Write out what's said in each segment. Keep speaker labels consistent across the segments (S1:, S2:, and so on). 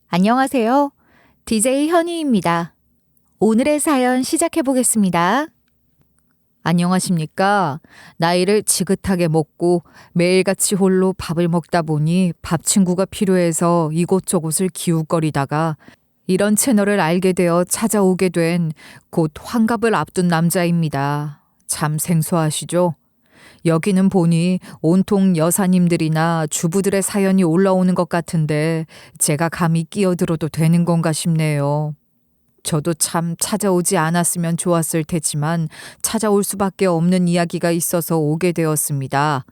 S1: 안녕하세요. DJ 현희입니다. 오늘의 사연 시작해 보겠습니다. 안녕하십니까? 나이를 지긋하게 먹고 매일같이 홀로 밥을 먹다 보니 밥 친구가 필요해서 이곳저곳을 기웃거리다가 이런 채널을 알게 되어 찾아오게 된 곧 환갑을 앞둔 남자입니다. 참 생소하시죠? 여기는 보니 온통 여사님들이나 주부들의 사연이 올라오는 것 같은데 제가 감히 끼어들어도 되는 건가 싶네요. 저도 참 찾아오지 않았으면 좋았을 테지만 찾아올 수밖에 없는 이야기가 있어서 오게 되었습니다.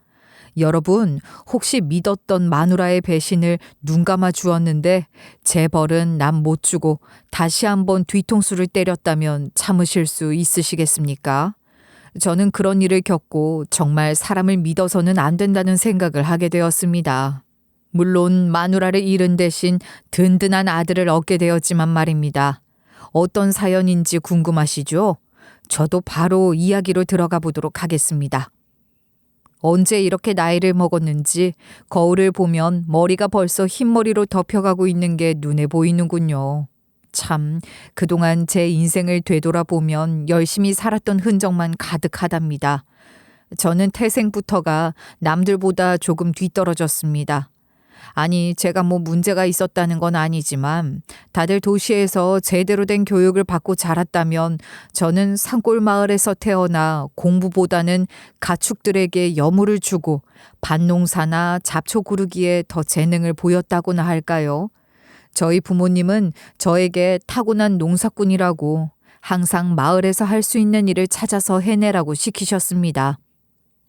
S1: 여러분, 혹시 믿었던 마누라의 배신을 눈 감아 주었는데 제 벌은 남 못 주고 다시 한번 뒤통수를 때렸다면 참으실 수 있으시겠습니까? 저는 그런 일을 겪고 정말 사람을 믿어서는 안 된다는 생각을 하게 되었습니다. 물론 마누라를 잃은 대신 든든한 아들을 얻게 되었지만 말입니다. 어떤 사연인지 궁금하시죠? 저도 바로 이야기로 들어가 보도록 하겠습니다. 언제 이렇게 나이를 먹었는지 거울을 보면 머리가 벌써 흰머리로 덮여가고 있는 게 눈에 보이는군요. 참, 그동안 제 인생을 되돌아보면 열심히 살았던 흔적만 가득하답니다. 저는 태생부터가 남들보다 조금 뒤떨어졌습니다. 아니, 제가 뭐 문제가 있었다는 건 아니지만 다들 도시에서 제대로 된 교육을 받고 자랐다면 저는 산골 마을에서 태어나 공부보다는 가축들에게 여물을 주고 밭농사나 잡초 고르기에 더 재능을 보였다고나 할까요? 저희 부모님은 저에게 타고난 농사꾼이라고 항상 마을에서 할 수 있는 일을 찾아서 해내라고 시키셨습니다.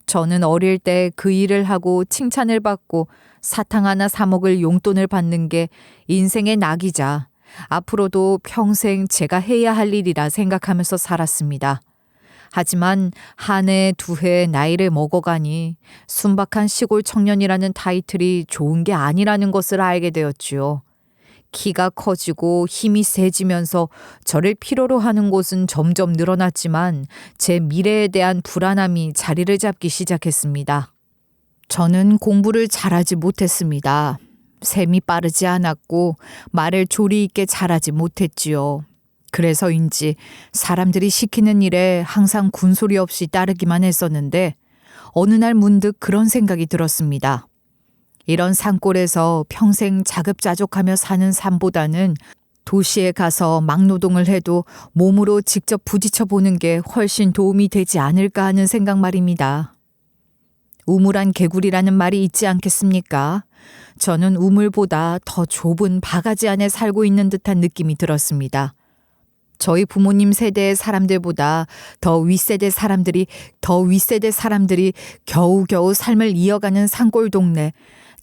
S1: 저는 어릴 때 그 일을 하고 칭찬을 받고 사탕 하나 사 먹을 용돈을 받는 게 인생의 낙이자 앞으로도 평생 제가 해야 할 일이라 생각하면서 살았습니다. 하지만 한 해, 두 해 나이를 먹어가니 순박한 시골 청년이라는 타이틀이 좋은 게 아니라는 것을 알게 되었지요. 키가 커지고 힘이 세지면서 저를 필요로 하는 곳은 점점 늘어났지만 제 미래에 대한 불안함이 자리를 잡기 시작했습니다. 저는 공부를 잘하지 못했습니다. 셈이 빠르지 않았고 말을 조리 있게 잘하지 못했지요. 그래서인지 사람들이 시키는 일에 항상 군소리 없이 따르기만 했었는데 어느 날 문득 그런 생각이 들었습니다. 이런 산골에서 평생 자급자족하며 사는 삶보다는 도시에 가서 막노동을 해도 몸으로 직접 부딪혀 보는 게 훨씬 도움이 되지 않을까 하는 생각 말입니다. 우물안 개구리라는 말이 있지 않겠습니까? 저는 우물보다 더 좁은 바가지 안에 살고 있는 듯한 느낌이 들었습니다. 저희 부모님 세대의 사람들보다 더 윗세대 사람들이 겨우겨우 삶을 이어가는 산골 동네,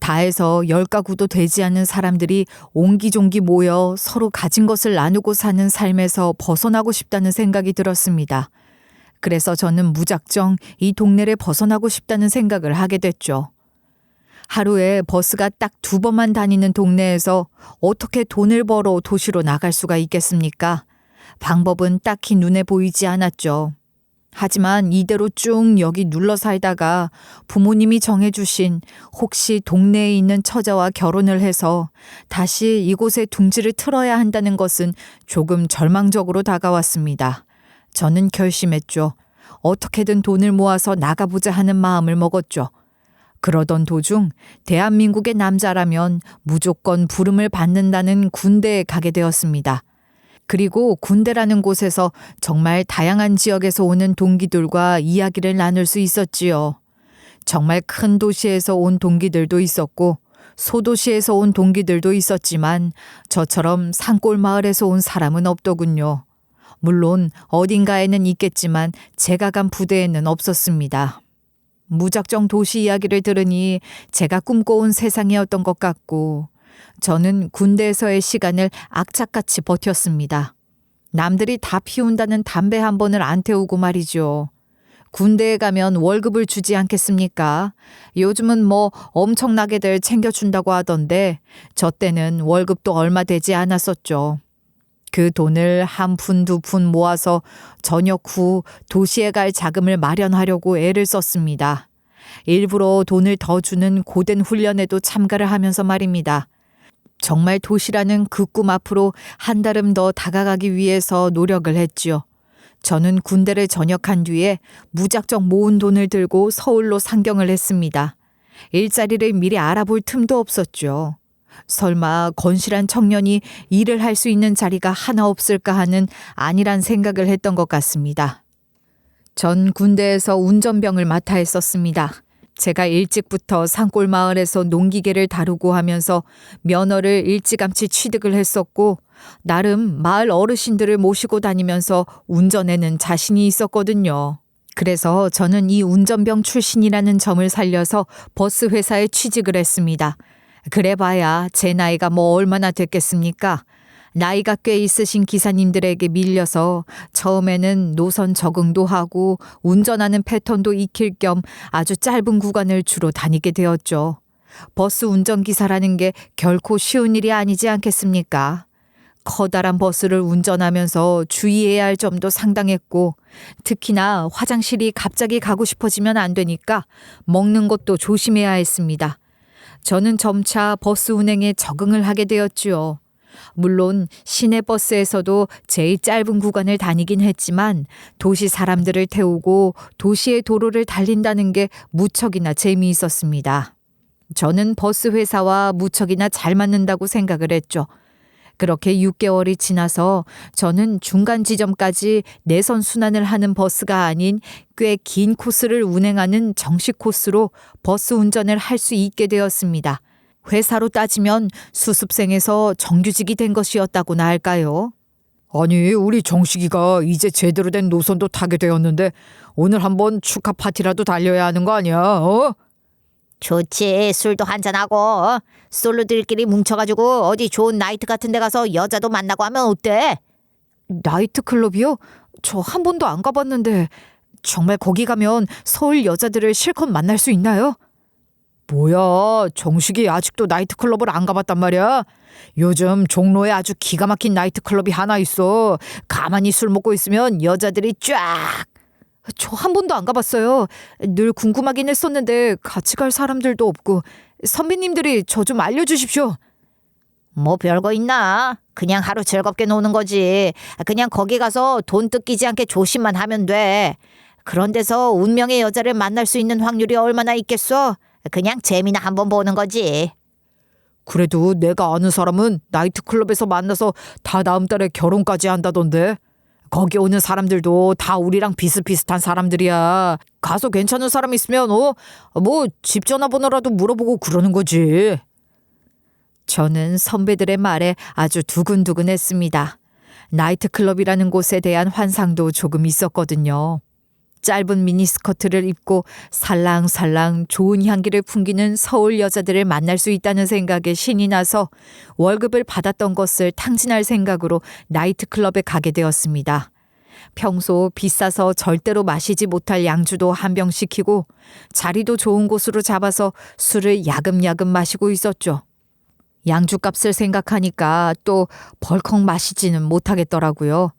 S1: 다해서 10가구도 되지 않는 사람들이 옹기종기 모여 서로 가진 것을 나누고 사는 삶에서 벗어나고 싶다는 생각이 들었습니다. 그래서 저는 무작정 이 동네를 벗어나고 싶다는 생각을 하게 됐죠. 하루에 버스가 딱 2번만 다니는 동네에서 어떻게 돈을 벌어 도시로 나갈 수가 있겠습니까? 방법은 딱히 눈에 보이지 않았죠. 하지만 이대로 쭉 여기 눌러 살다가 부모님이 정해주신 혹시 동네에 있는 처자와 결혼을 해서 다시 이곳에 둥지를 틀어야 한다는 것은 조금 절망적으로 다가왔습니다. 저는 결심했죠. 어떻게든 돈을 모아서 나가보자 하는 마음을 먹었죠. 그러던 도중 대한민국의 남자라면 무조건 부름을 받는다는 군대에 가게 되었습니다. 그리고 군대라는 곳에서 정말 다양한 지역에서 오는 동기들과 이야기를 나눌 수 있었지요. 정말 큰 도시에서 온 동기들도 있었고 소도시에서 온 동기들도 있었지만 저처럼 산골 마을에서 온 사람은 없더군요. 물론 어딘가에는 있겠지만 제가 간 부대에는 없었습니다. 무작정 도시 이야기를 들으니 제가 꿈꿔온 세상이었던 것 같고 저는 군대에서의 시간을 악착같이 버텼습니다. 남들이 다 피운다는 담배 한 번을 안 태우고 말이죠. 군대에 가면 월급을 주지 않겠습니까? 요즘은 뭐 엄청나게들 챙겨준다고 하던데 저 때는 월급도 얼마 되지 않았었죠. 그 돈을 한 푼, 두 푼 모아서 저녁 후 도시에 갈 자금을 마련하려고 애를 썼습니다. 일부러 돈을 더 주는 고된 훈련에도 참가를 하면서 말입니다. 정말 도시라는 그 꿈 앞으로 한 달음 더 다가가기 위해서 노력을 했지요. 저는 군대를 전역한 뒤에 무작정 모은 돈을 들고 서울로 상경을 했습니다. 일자리를 미리 알아볼 틈도 없었죠. 설마 건실한 청년이 일을 할 수 있는 자리가 하나 없을까 하는 안일한 생각을 했던 것 같습니다. 전 군대에서 운전병을 맡아 했었습니다. 제가 일찍부터 산골 마을에서 농기계를 다루고 하면서 면허를 일찌감치 취득을 했었고 나름 마을 어르신들을 모시고 다니면서 운전에는 자신이 있었거든요. 그래서 저는 이 운전병 출신이라는 점을 살려서 버스 회사에 취직을 했습니다. 그래봐야 제 나이가 뭐 얼마나 됐겠습니까? 나이가 꽤 있으신 기사님들에게 밀려서 처음에는 노선 적응도 하고 운전하는 패턴도 익힐 겸 아주 짧은 구간을 주로 다니게 되었죠. 버스 운전기사라는 게 결코 쉬운 일이 아니지 않겠습니까? 커다란 버스를 운전하면서 주의해야 할 점도 상당했고 특히나 화장실이 갑자기 가고 싶어지면 안 되니까 먹는 것도 조심해야 했습니다. 저는 점차 버스 운행에 적응을 하게 되었지요. 물론 시내 버스에서도 제일 짧은 구간을 다니긴 했지만 도시 사람들을 태우고 도시의 도로를 달린다는 게 무척이나 재미있었습니다. 저는 버스 회사와 무척이나 잘 맞는다고 생각을 했죠. 그렇게 6개월이 지나서 저는 중간 지점까지 내선 순환을 하는 버스가 아닌 꽤 긴 코스를 운행하는 정식 코스로 버스 운전을 할 수 있게 되었습니다. 회사로 따지면 수습생에서 정규직이 된 것이었다고나 할까요? 아니, 우리 정식이가 이제 제대로 된 노선도 타게 되었는데 오늘 한번 축하 파티라도 달려야 하는 거 아니야? 어?
S2: 좋지. 술도 한잔하고 솔로들끼리 뭉쳐가지고 어디 좋은 나이트 같은 데 가서 여자도 만나고 하면 어때?
S1: 나이트클럽이요? 저 한 번도 안 가봤는데 정말 거기 가면 서울 여자들을 실컷 만날 수 있나요? 뭐야, 정식이 아직도 나이트클럽을 안 가봤단 말이야? 요즘 종로에 아주 기가 막힌 나이트클럽이 하나 있어. 가만히 술 먹고 있으면 여자들이 쫙. 저 한 번도 안 가봤어요. 늘 궁금하긴 했었는데 같이 갈 사람들도 없고. 선배님들이 저 좀 알려주십시오.
S2: 뭐 별거 있나? 그냥 하루 즐겁게 노는 거지. 그냥 거기 가서 돈 뜯기지 않게 조심만 하면 돼. 그런 데서 운명의 여자를 만날 수 있는 확률이 얼마나 있겠어? 그냥 재미나 한번 보는 거지.
S1: 그래도 내가 아는 사람은 나이트클럽에서 만나서 다 다음 달에 결혼까지 한다던데. 거기 오는 사람들도 다 우리랑 비슷비슷한 사람들이야. 가서 괜찮은 사람 있으면 뭐 집 전화번호라도 물어보고 그러는 거지. 저는 선배들의 말에 아주 두근두근했습니다. 나이트클럽이라는 곳에 대한 환상도 조금 있었거든요. 짧은 미니스커트를 입고 살랑살랑 좋은 향기를 풍기는 서울 여자들을 만날 수 있다는 생각에 신이 나서 월급을 받았던 것을 탕진할 생각으로 나이트클럽에 가게 되었습니다. 평소 비싸서 절대로 마시지 못할 양주도 한 병 시키고 자리도 좋은 곳으로 잡아서 술을 야금야금 마시고 있었죠. 양주값을 생각하니까 또 벌컥 마시지는 못하겠더라고요.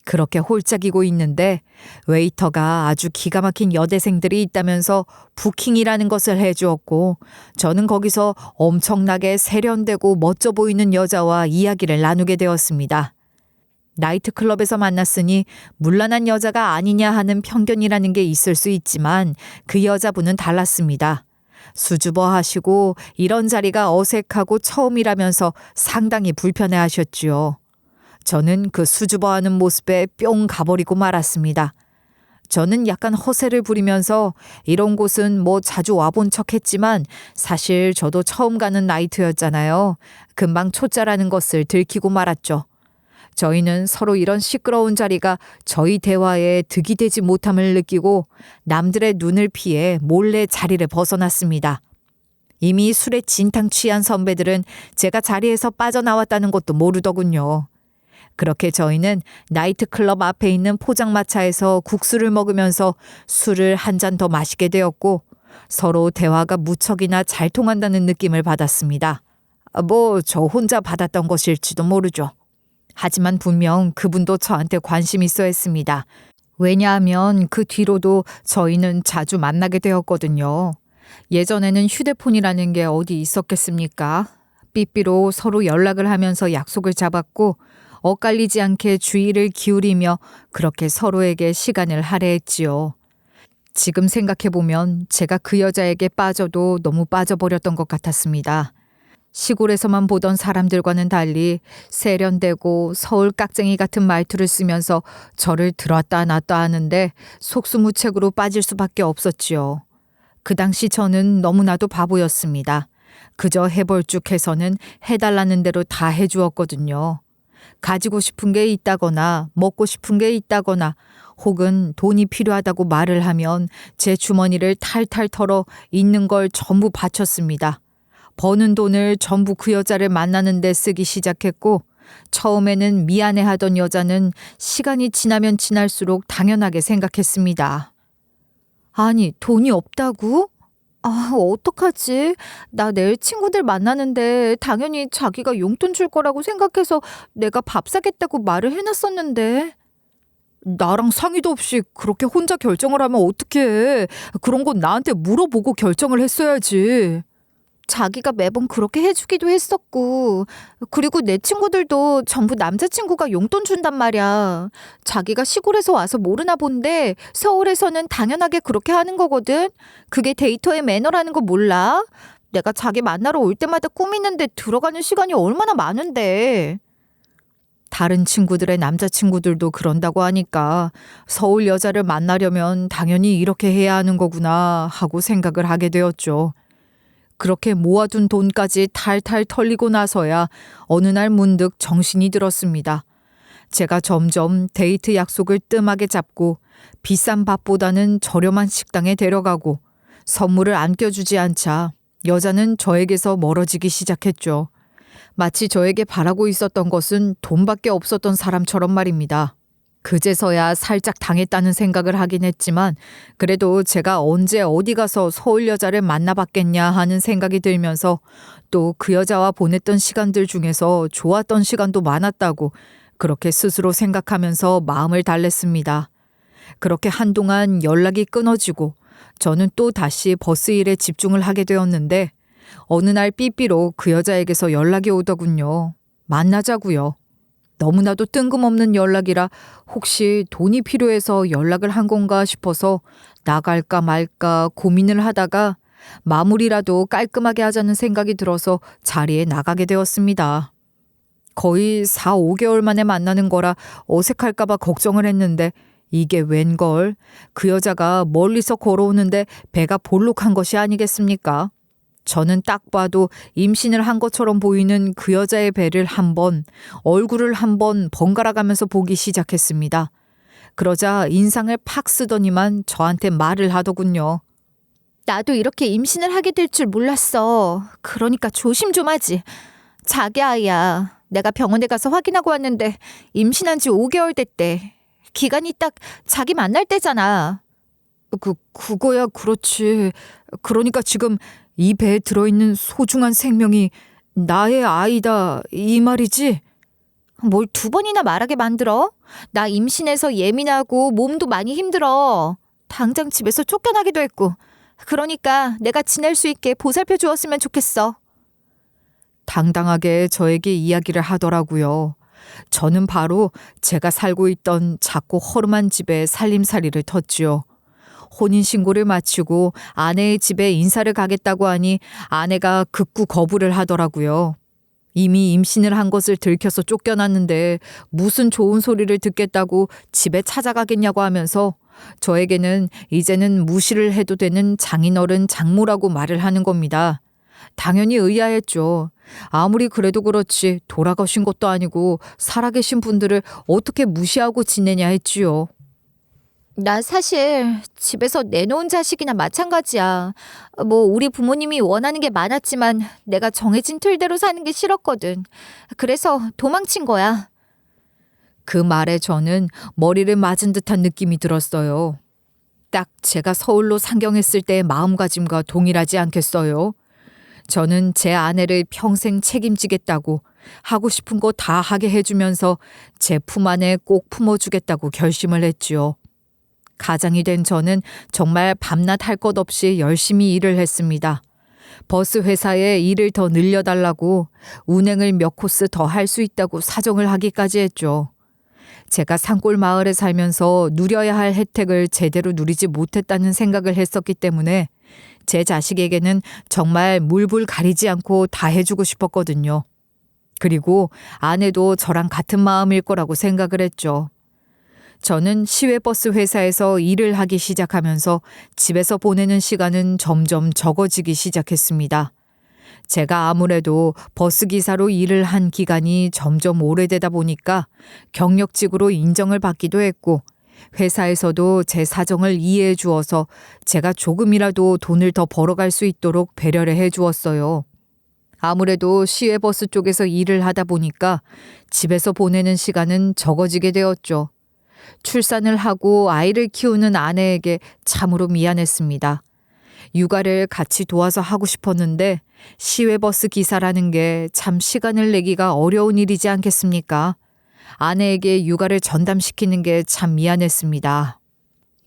S1: 그렇게 홀짝이고 있는데 웨이터가 아주 기가 막힌 여대생들이 있다면서 부킹이라는 것을 해주었고 저는 거기서 엄청나게 세련되고 멋져 보이는 여자와 이야기를 나누게 되었습니다. 나이트클럽에서 만났으니 문란한 여자가 아니냐 하는 편견이라는 게 있을 수 있지만 그 여자분은 달랐습니다. 수줍어하시고 이런 자리가 어색하고 처음이라면서 상당히 불편해하셨지요. 저는 그 수줍어하는 모습에 뿅 가버리고 말았습니다. 저는 약간 허세를 부리면서 이런 곳은 뭐 자주 와본 척했지만 사실 저도 처음 가는 나이트였잖아요. 금방 초짜라는 것을 들키고 말았죠. 저희는 서로 이런 시끄러운 자리가 저희 대화에 득이 되지 못함을 느끼고 남들의 눈을 피해 몰래 자리를 벗어났습니다. 이미 술에 진탕 취한 선배들은 제가 자리에서 빠져나왔다는 것도 모르더군요. 그렇게 저희는 나이트클럽 앞에 있는 포장마차에서 국수를 먹으면서 술을 한 잔 더 마시게 되었고 서로 대화가 무척이나 잘 통한다는 느낌을 받았습니다. 뭐 저 혼자 받았던 것일지도 모르죠. 하지만 분명 그분도 저한테 관심 있어 했습니다. 왜냐하면 그 뒤로도 저희는 자주 만나게 되었거든요. 예전에는 휴대폰이라는 게 어디 있었겠습니까? 삐삐로 서로 연락을 하면서 약속을 잡았고 엇갈리지 않게 주의를 기울이며 그렇게 서로에게 시간을 할애했지요. 지금 생각해보면 제가 그 여자에게 빠져도 너무 빠져버렸던 것 같았습니다. 시골에서만 보던 사람들과는 달리 세련되고 서울 깍쟁이 같은 말투를 쓰면서 저를 들었다 놨다 하는데 속수무책으로 빠질 수밖에 없었지요. 그 당시 저는 너무나도 바보였습니다. 그저 해볼쭉해서는 해달라는 대로 다 해주었거든요. 가지고 싶은 게 있다거나 먹고 싶은 게 있다거나 혹은 돈이 필요하다고 말을 하면 제 주머니를 탈탈 털어 있는 걸 전부 바쳤습니다. 버는 돈을 전부 그 여자를 만나는 데 쓰기 시작했고 처음에는 미안해하던 여자는 시간이 지나면 지날수록 당연하게 생각했습니다. 아니, 돈이 없다고? 아, 어떡하지? 나 내일 친구들 만나는데 당연히 자기가 용돈 줄 거라고 생각해서 내가 밥 사겠다고 말을 해놨었는데. 나랑 상의도 없이 그렇게 혼자 결정을 하면 어떡해. 그런 건 나한테 물어보고 결정을 했어야지. 자기가 매번 그렇게 해주기도 했었고 그리고 내 친구들도 전부 남자친구가 용돈 준단 말이야. 자기가 시골에서 와서 모르나 본데 서울에서는 당연하게 그렇게 하는 거거든. 그게 데이터의 매너라는 거 몰라? 내가 자기 만나러 올 때마다 꾸미는데 들어가는 시간이 얼마나 많은데. 다른 친구들의 남자친구들도 그런다고 하니까 서울 여자를 만나려면 당연히 이렇게 해야 하는 거구나 하고 생각을 하게 되었죠. 그렇게 모아둔 돈까지 탈탈 털리고 나서야 어느 날 문득 정신이 들었습니다. 제가 점점 데이트 약속을 뜸하게 잡고 비싼 밥보다는 저렴한 식당에 데려가고 선물을 안 껴주지 않자 여자는 저에게서 멀어지기 시작했죠. 마치 저에게 바라고 있었던 것은 돈밖에 없었던 사람처럼 말입니다. 그제서야 살짝 당했다는 생각을 하긴 했지만 그래도 제가 언제 어디 가서 서울 여자를 만나봤겠냐 하는 생각이 들면서 또 그 여자와 보냈던 시간들 중에서 좋았던 시간도 많았다고 그렇게 스스로 생각하면서 마음을 달랬습니다. 그렇게 한동안 연락이 끊어지고 저는 또 다시 버스 일에 집중을 하게 되었는데 어느 날 삐삐로 그 여자에게서 연락이 오더군요. 만나자고요. 너무나도 뜬금없는 연락이라 혹시 돈이 필요해서 연락을 한 건가 싶어서 나갈까 말까 고민을 하다가 마무리라도 깔끔하게 하자는 생각이 들어서 자리에 나가게 되었습니다. 거의 4, 5개월 만에 만나는 거라 어색할까 봐 걱정을 했는데 이게 웬걸? 그 여자가 멀리서 걸어오는데 배가 볼록한 것이 아니겠습니까? 저는 딱 봐도 임신을 한 것처럼 보이는 그 여자의 배를 한 번, 얼굴을 한 번 번갈아 가면서 보기 시작했습니다. 그러자 인상을 팍 쓰더니만 저한테 말을 하더군요. 나도 이렇게 임신을 하게 될 줄 몰랐어. 그러니까 조심 좀 하지. 자기 아이야. 내가 병원에 가서 확인하고 왔는데 임신한 지 5개월 됐대. 기간이 딱 자기 만날 때잖아. 그거야 그렇지. 그러니까 지금 이 배에 들어있는 소중한 생명이 나의 아이다 이 말이지? 뭘 2번이나 말하게 만들어? 나 임신해서 예민하고 몸도 많이 힘들어. 당장 집에서 쫓겨나기도 했고. 그러니까 내가 지낼 수 있게 보살펴 주었으면 좋겠어. 당당하게 저에게 이야기를 하더라고요. 저는 바로 제가 살고 있던 작고 허름한 집에 살림살이를 텄지요. 혼인신고를 마치고 아내의 집에 인사를 가겠다고 하니 아내가 극구 거부를 하더라고요. 이미 임신을 한 것을 들켜서 쫓겨났는데 무슨 좋은 소리를 듣겠다고 집에 찾아가겠냐고 하면서 저에게는 이제는 무시를 해도 되는 장인어른 장모라고 말을 하는 겁니다. 당연히 의아했죠. 아무리 그래도 그렇지 돌아가신 것도 아니고 살아계신 분들을 어떻게 무시하고 지내냐 했지요. 나 사실 집에서 내놓은 자식이나 마찬가지야. 뭐 우리 부모님이 원하는 게 많았지만 내가 정해진 틀대로 사는 게 싫었거든. 그래서 도망친 거야. 그 말에 저는 머리를 맞은 듯한 느낌이 들었어요. 딱 제가 서울로 상경했을 때의 마음가짐과 동일하지 않겠어요? 저는 제 아내를 평생 책임지겠다고 하고 싶은 거 다 하게 해주면서 제 품 안에 꼭 품어주겠다고 결심을 했지요. 가장이 된 저는 정말 밤낮 할 것 없이 열심히 일을 했습니다. 버스 회사에 일을 더 늘려달라고 운행을 몇 코스 더 할 수 있다고 사정을 하기까지 했죠. 제가 산골 마을에 살면서 누려야 할 혜택을 제대로 누리지 못했다는 생각을 했었기 때문에 제 자식에게는 정말 물불 가리지 않고 다 해주고 싶었거든요. 그리고 아내도 저랑 같은 마음일 거라고 생각을 했죠. 저는 시외버스 회사에서 일을 하기 시작하면서 집에서 보내는 시간은 점점 적어지기 시작했습니다. 제가 아무래도 버스기사로 일을 한 기간이 점점 오래되다 보니까 경력직으로 인정을 받기도 했고 회사에서도 제 사정을 이해해 주어서 제가 조금이라도 돈을 더 벌어갈 수 있도록 배려를 해 주었어요. 아무래도 시외버스 쪽에서 일을 하다 보니까 집에서 보내는 시간은 적어지게 되었죠. 출산을 하고 아이를 키우는 아내에게 참으로 미안했습니다. 육아를 같이 도와서 하고 싶었는데 시외버스 기사라는 게 참 시간을 내기가 어려운 일이지 않겠습니까? 아내에게 육아를 전담시키는 게 참 미안했습니다.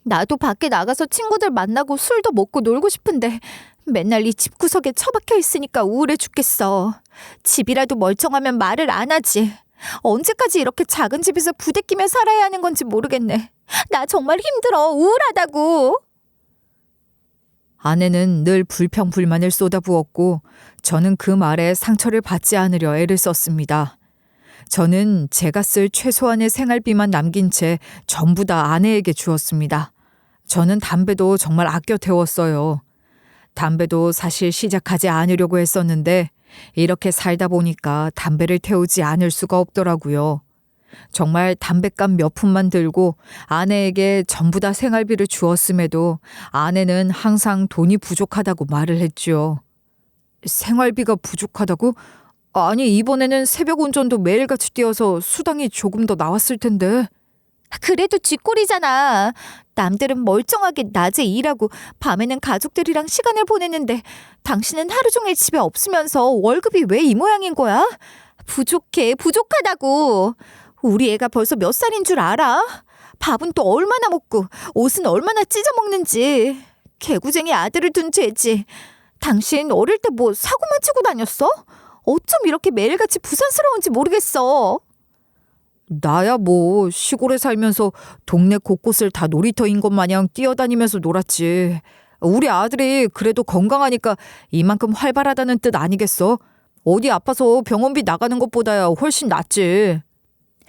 S2: 나도 밖에 나가서 친구들 만나고 술도 먹고 놀고 싶은데 맨날 이 집구석에 처박혀 있으니까 우울해 죽겠어. 집이라도 멀쩡하면 말을 안 하지. 언제까지 이렇게 작은 집에서 부대끼며 살아야 하는 건지 모르겠네. 나 정말 힘들어. 우울하다고.
S1: 아내는 늘 불평불만을 쏟아부었고 저는 그 말에 상처를 받지 않으려 애를 썼습니다. 저는 제가 쓸 최소한의 생활비만 남긴 채 전부 다 아내에게 주었습니다. 저는 담배도 정말 아껴 태웠어요. 담배도 사실 시작하지 않으려고 했었는데 이렇게 살다 보니까 담배를 태우지 않을 수가 없더라고요. 정말 담뱃값 몇 푼만 들고 아내에게 전부 다 생활비를 주었음에도 아내는 항상 돈이 부족하다고 말을 했죠. 생활비가 부족하다고? 아니, 이번에는 새벽 운전도 매일같이 뛰어서 수당이 조금 더 나왔을 텐데.
S2: 그래도 쥐꼬리잖아. 남들은 멀쩡하게 낮에 일하고 밤에는 가족들이랑 시간을 보내는데 당신은 하루 종일 집에 없으면서 월급이 왜 이 모양인 거야? 부족하다고. 우리 애가 벌써 몇 살인 줄 알아? 밥은 또 얼마나 먹고 옷은 얼마나 찢어 먹는지. 개구쟁이 아들을 둔 죄지. 당신 어릴 때 뭐 사고만 치고 다녔어? 어쩜 이렇게 매일같이 부산스러운지 모르겠어.
S1: 나야 뭐 시골에 살면서 동네 곳곳을 다 놀이터인 것 마냥 뛰어다니면서 놀았지. 우리 아들이 그래도 건강하니까 이만큼 활발하다는 뜻 아니겠어? 어디 아파서 병원비 나가는 것보다야 훨씬 낫지.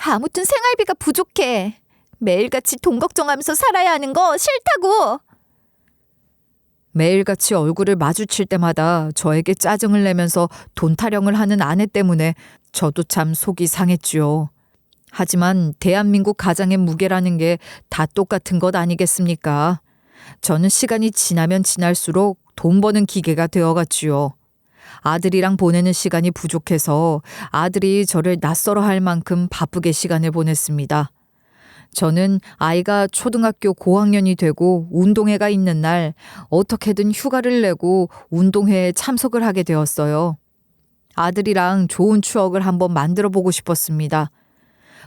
S2: 아무튼 생활비가 부족해. 매일같이 돈 걱정하면서 살아야 하는 거 싫다고.
S1: 매일같이 얼굴을 마주칠 때마다 저에게 짜증을 내면서 돈 타령을 하는 아내 때문에 저도 참 속이 상했지요. 하지만 대한민국 가장의 무게라는 게 다 똑같은 것 아니겠습니까? 저는 시간이 지나면 지날수록 돈 버는 기계가 되어갔지요. 아들이랑 보내는 시간이 부족해서 아들이 저를 낯설어 할 만큼 바쁘게 시간을 보냈습니다. 저는 아이가 초등학교 고학년이 되고 운동회가 있는 날 어떻게든 휴가를 내고 운동회에 참석을 하게 되었어요. 아들이랑 좋은 추억을 한번 만들어 보고 싶었습니다.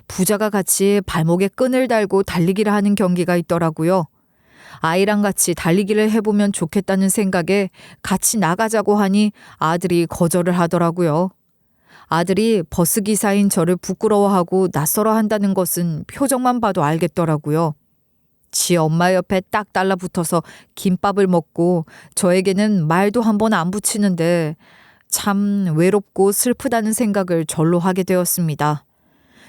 S1: 부자가 같이 발목에 끈을 달고 달리기를 하는 경기가 있더라고요. 아이랑 같이 달리기를 해보면 좋겠다는 생각에 같이 나가자고 하니 아들이 거절을 하더라고요. 아들이 버스기사인 저를 부끄러워하고 낯설어 한다는 것은 표정만 봐도 알겠더라고요. 지 엄마 옆에 딱 달라붙어서 김밥을 먹고 저에게는 말도 한 번 안 붙이는데 참 외롭고 슬프다는 생각을 절로 하게 되었습니다.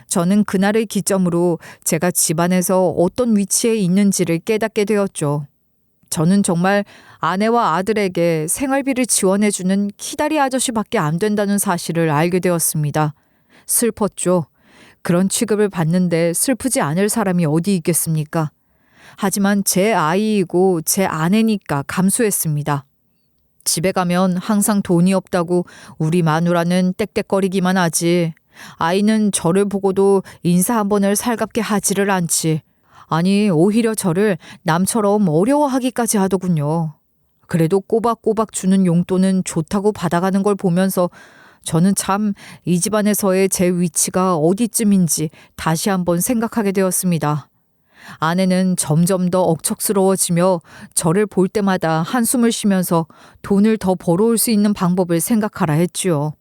S1: 저는 그날을 기점으로 제가 집안에서 어떤 위치에 있는지를 깨닫게 되었죠. 저는 정말 아내와 아들에게 생활비를 지원해주는 키다리 아저씨밖에 안 된다는 사실을 알게 되었습니다. 슬펐죠. 그런 취급을 받는데 슬프지 않을 사람이 어디 있겠습니까? 하지만 제 아이이고 제 아내니까 감수했습니다. 집에 가면 항상 돈이 없다고 우리 마누라는 떽떽거리기만 하지. 아이는 저를 보고도 인사 한 번을 살갑게 하지를 않지. 아니, 오히려 저를 남처럼 어려워하기까지 하더군요. 그래도 꼬박꼬박 주는 용돈은 좋다고 받아가는 걸 보면서 저는 참 이 집안에서의 제 위치가 어디쯤인지 다시 한번 생각하게 되었습니다. 아내는 점점 더 억척스러워지며 저를 볼 때마다 한숨을 쉬면서 돈을 더 벌어올 수 있는 방법을 생각하라 했지요.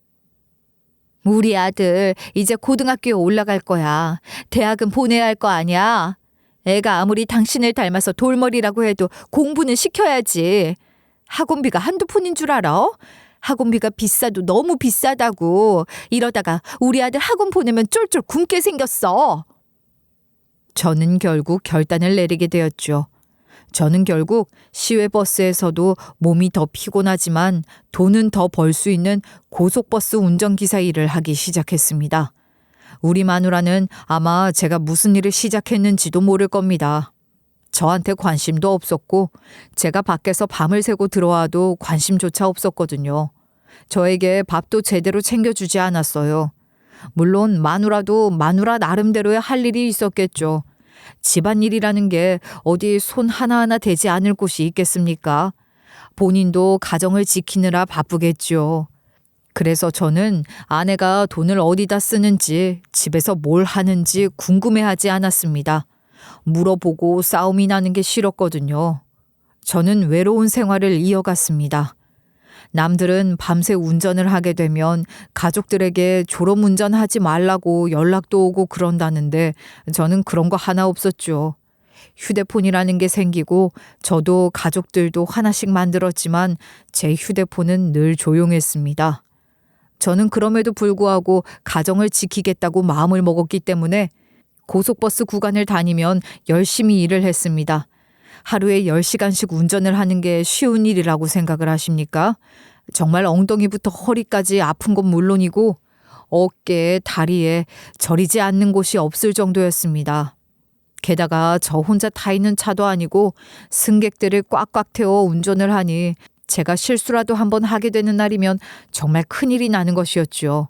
S1: 우리 아들 이제 고등학교에 올라갈 거야. 대학은 보내야 할 거 아니야. 애가 아무리 당신을 닮아서 돌머리라고 해도 공부는 시켜야지. 학원비가 한두 푼인 줄 알아? 학원비가 비싸도 너무 비싸다고. 이러다가 우리 아들 학원 보내면 쫄쫄 굶게 생겼어. 저는 결국 결단을 내리게 되었죠. 저는 결국 시외버스에서도 몸이 더 피곤하지만 돈은 더 벌 수 있는 고속버스 운전기사 일을 하기 시작했습니다. 우리 마누라는 아마 제가 무슨 일을 시작했는지도 모를 겁니다. 저한테 관심도 없었고 제가 밖에서 밤을 새고 들어와도 관심조차 없었거든요. 저에게 밥도 제대로 챙겨주지 않았어요. 물론 마누라도 마누라 나름대로의 할 일이 있었겠죠. 집안일이라는 게 어디 손 하나하나 대지 않을 곳이 있겠습니까? 본인도 가정을 지키느라 바쁘겠죠. 그래서 저는 아내가 돈을 어디다 쓰는지, 집에서 뭘 하는지 궁금해하지 않았습니다. 물어보고 싸움이 나는 게 싫었거든요. 저는 외로운 생활을 이어갔습니다. 남들은 밤새 운전을 하게 되면 가족들에게 졸음운전하지 말라고 연락도 오고 그런다는데 저는 그런 거 하나 없었죠. 휴대폰이라는 게 생기고 저도 가족들도 하나씩 만들었지만 제 휴대폰은 늘 조용했습니다. 저는 그럼에도 불구하고 가정을 지키겠다고 마음을 먹었기 때문에 고속버스 구간을 다니면 열심히 일을 했습니다. 하루에 10시간씩 운전을 하는 게 쉬운 일이라고 생각을 하십니까? 정말 엉덩이부터 허리까지 아픈 건 물론이고 어깨에 다리에 저리지 않는 곳이 없을 정도였습니다. 게다가 저 혼자 타 있는 차도 아니고 승객들을 꽉꽉 태워 운전을 하니 제가 실수라도 한번 하게 되는 날이면 정말 큰일이 나는 것이었죠.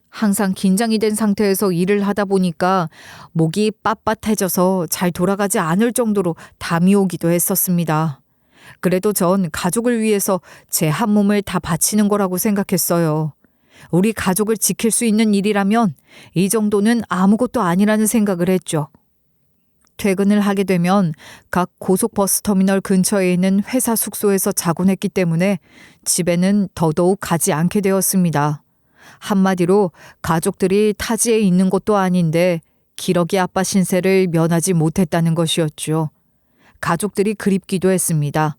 S1: 항상 긴장이 된 상태에서 일을 하다 보니까 목이 빳빳해져서 잘 돌아가지 않을 정도로 담이 오기도 했었습니다. 그래도 전 가족을 위해서 제 한 몸을 다 바치는 거라고 생각했어요. 우리 가족을 지킬 수 있는 일이라면 이 정도는 아무것도 아니라는 생각을 했죠. 퇴근을 하게 되면 각 고속버스 터미널 근처에 있는 회사 숙소에서 자곤 했기 때문에 집에는 더더욱 가지 않게 되었습니다. 한마디로 가족들이 타지에 있는 것도 아닌데 기러기 아빠 신세를 면하지 못했다는 것이었죠. 가족들이 그립기도 했습니다.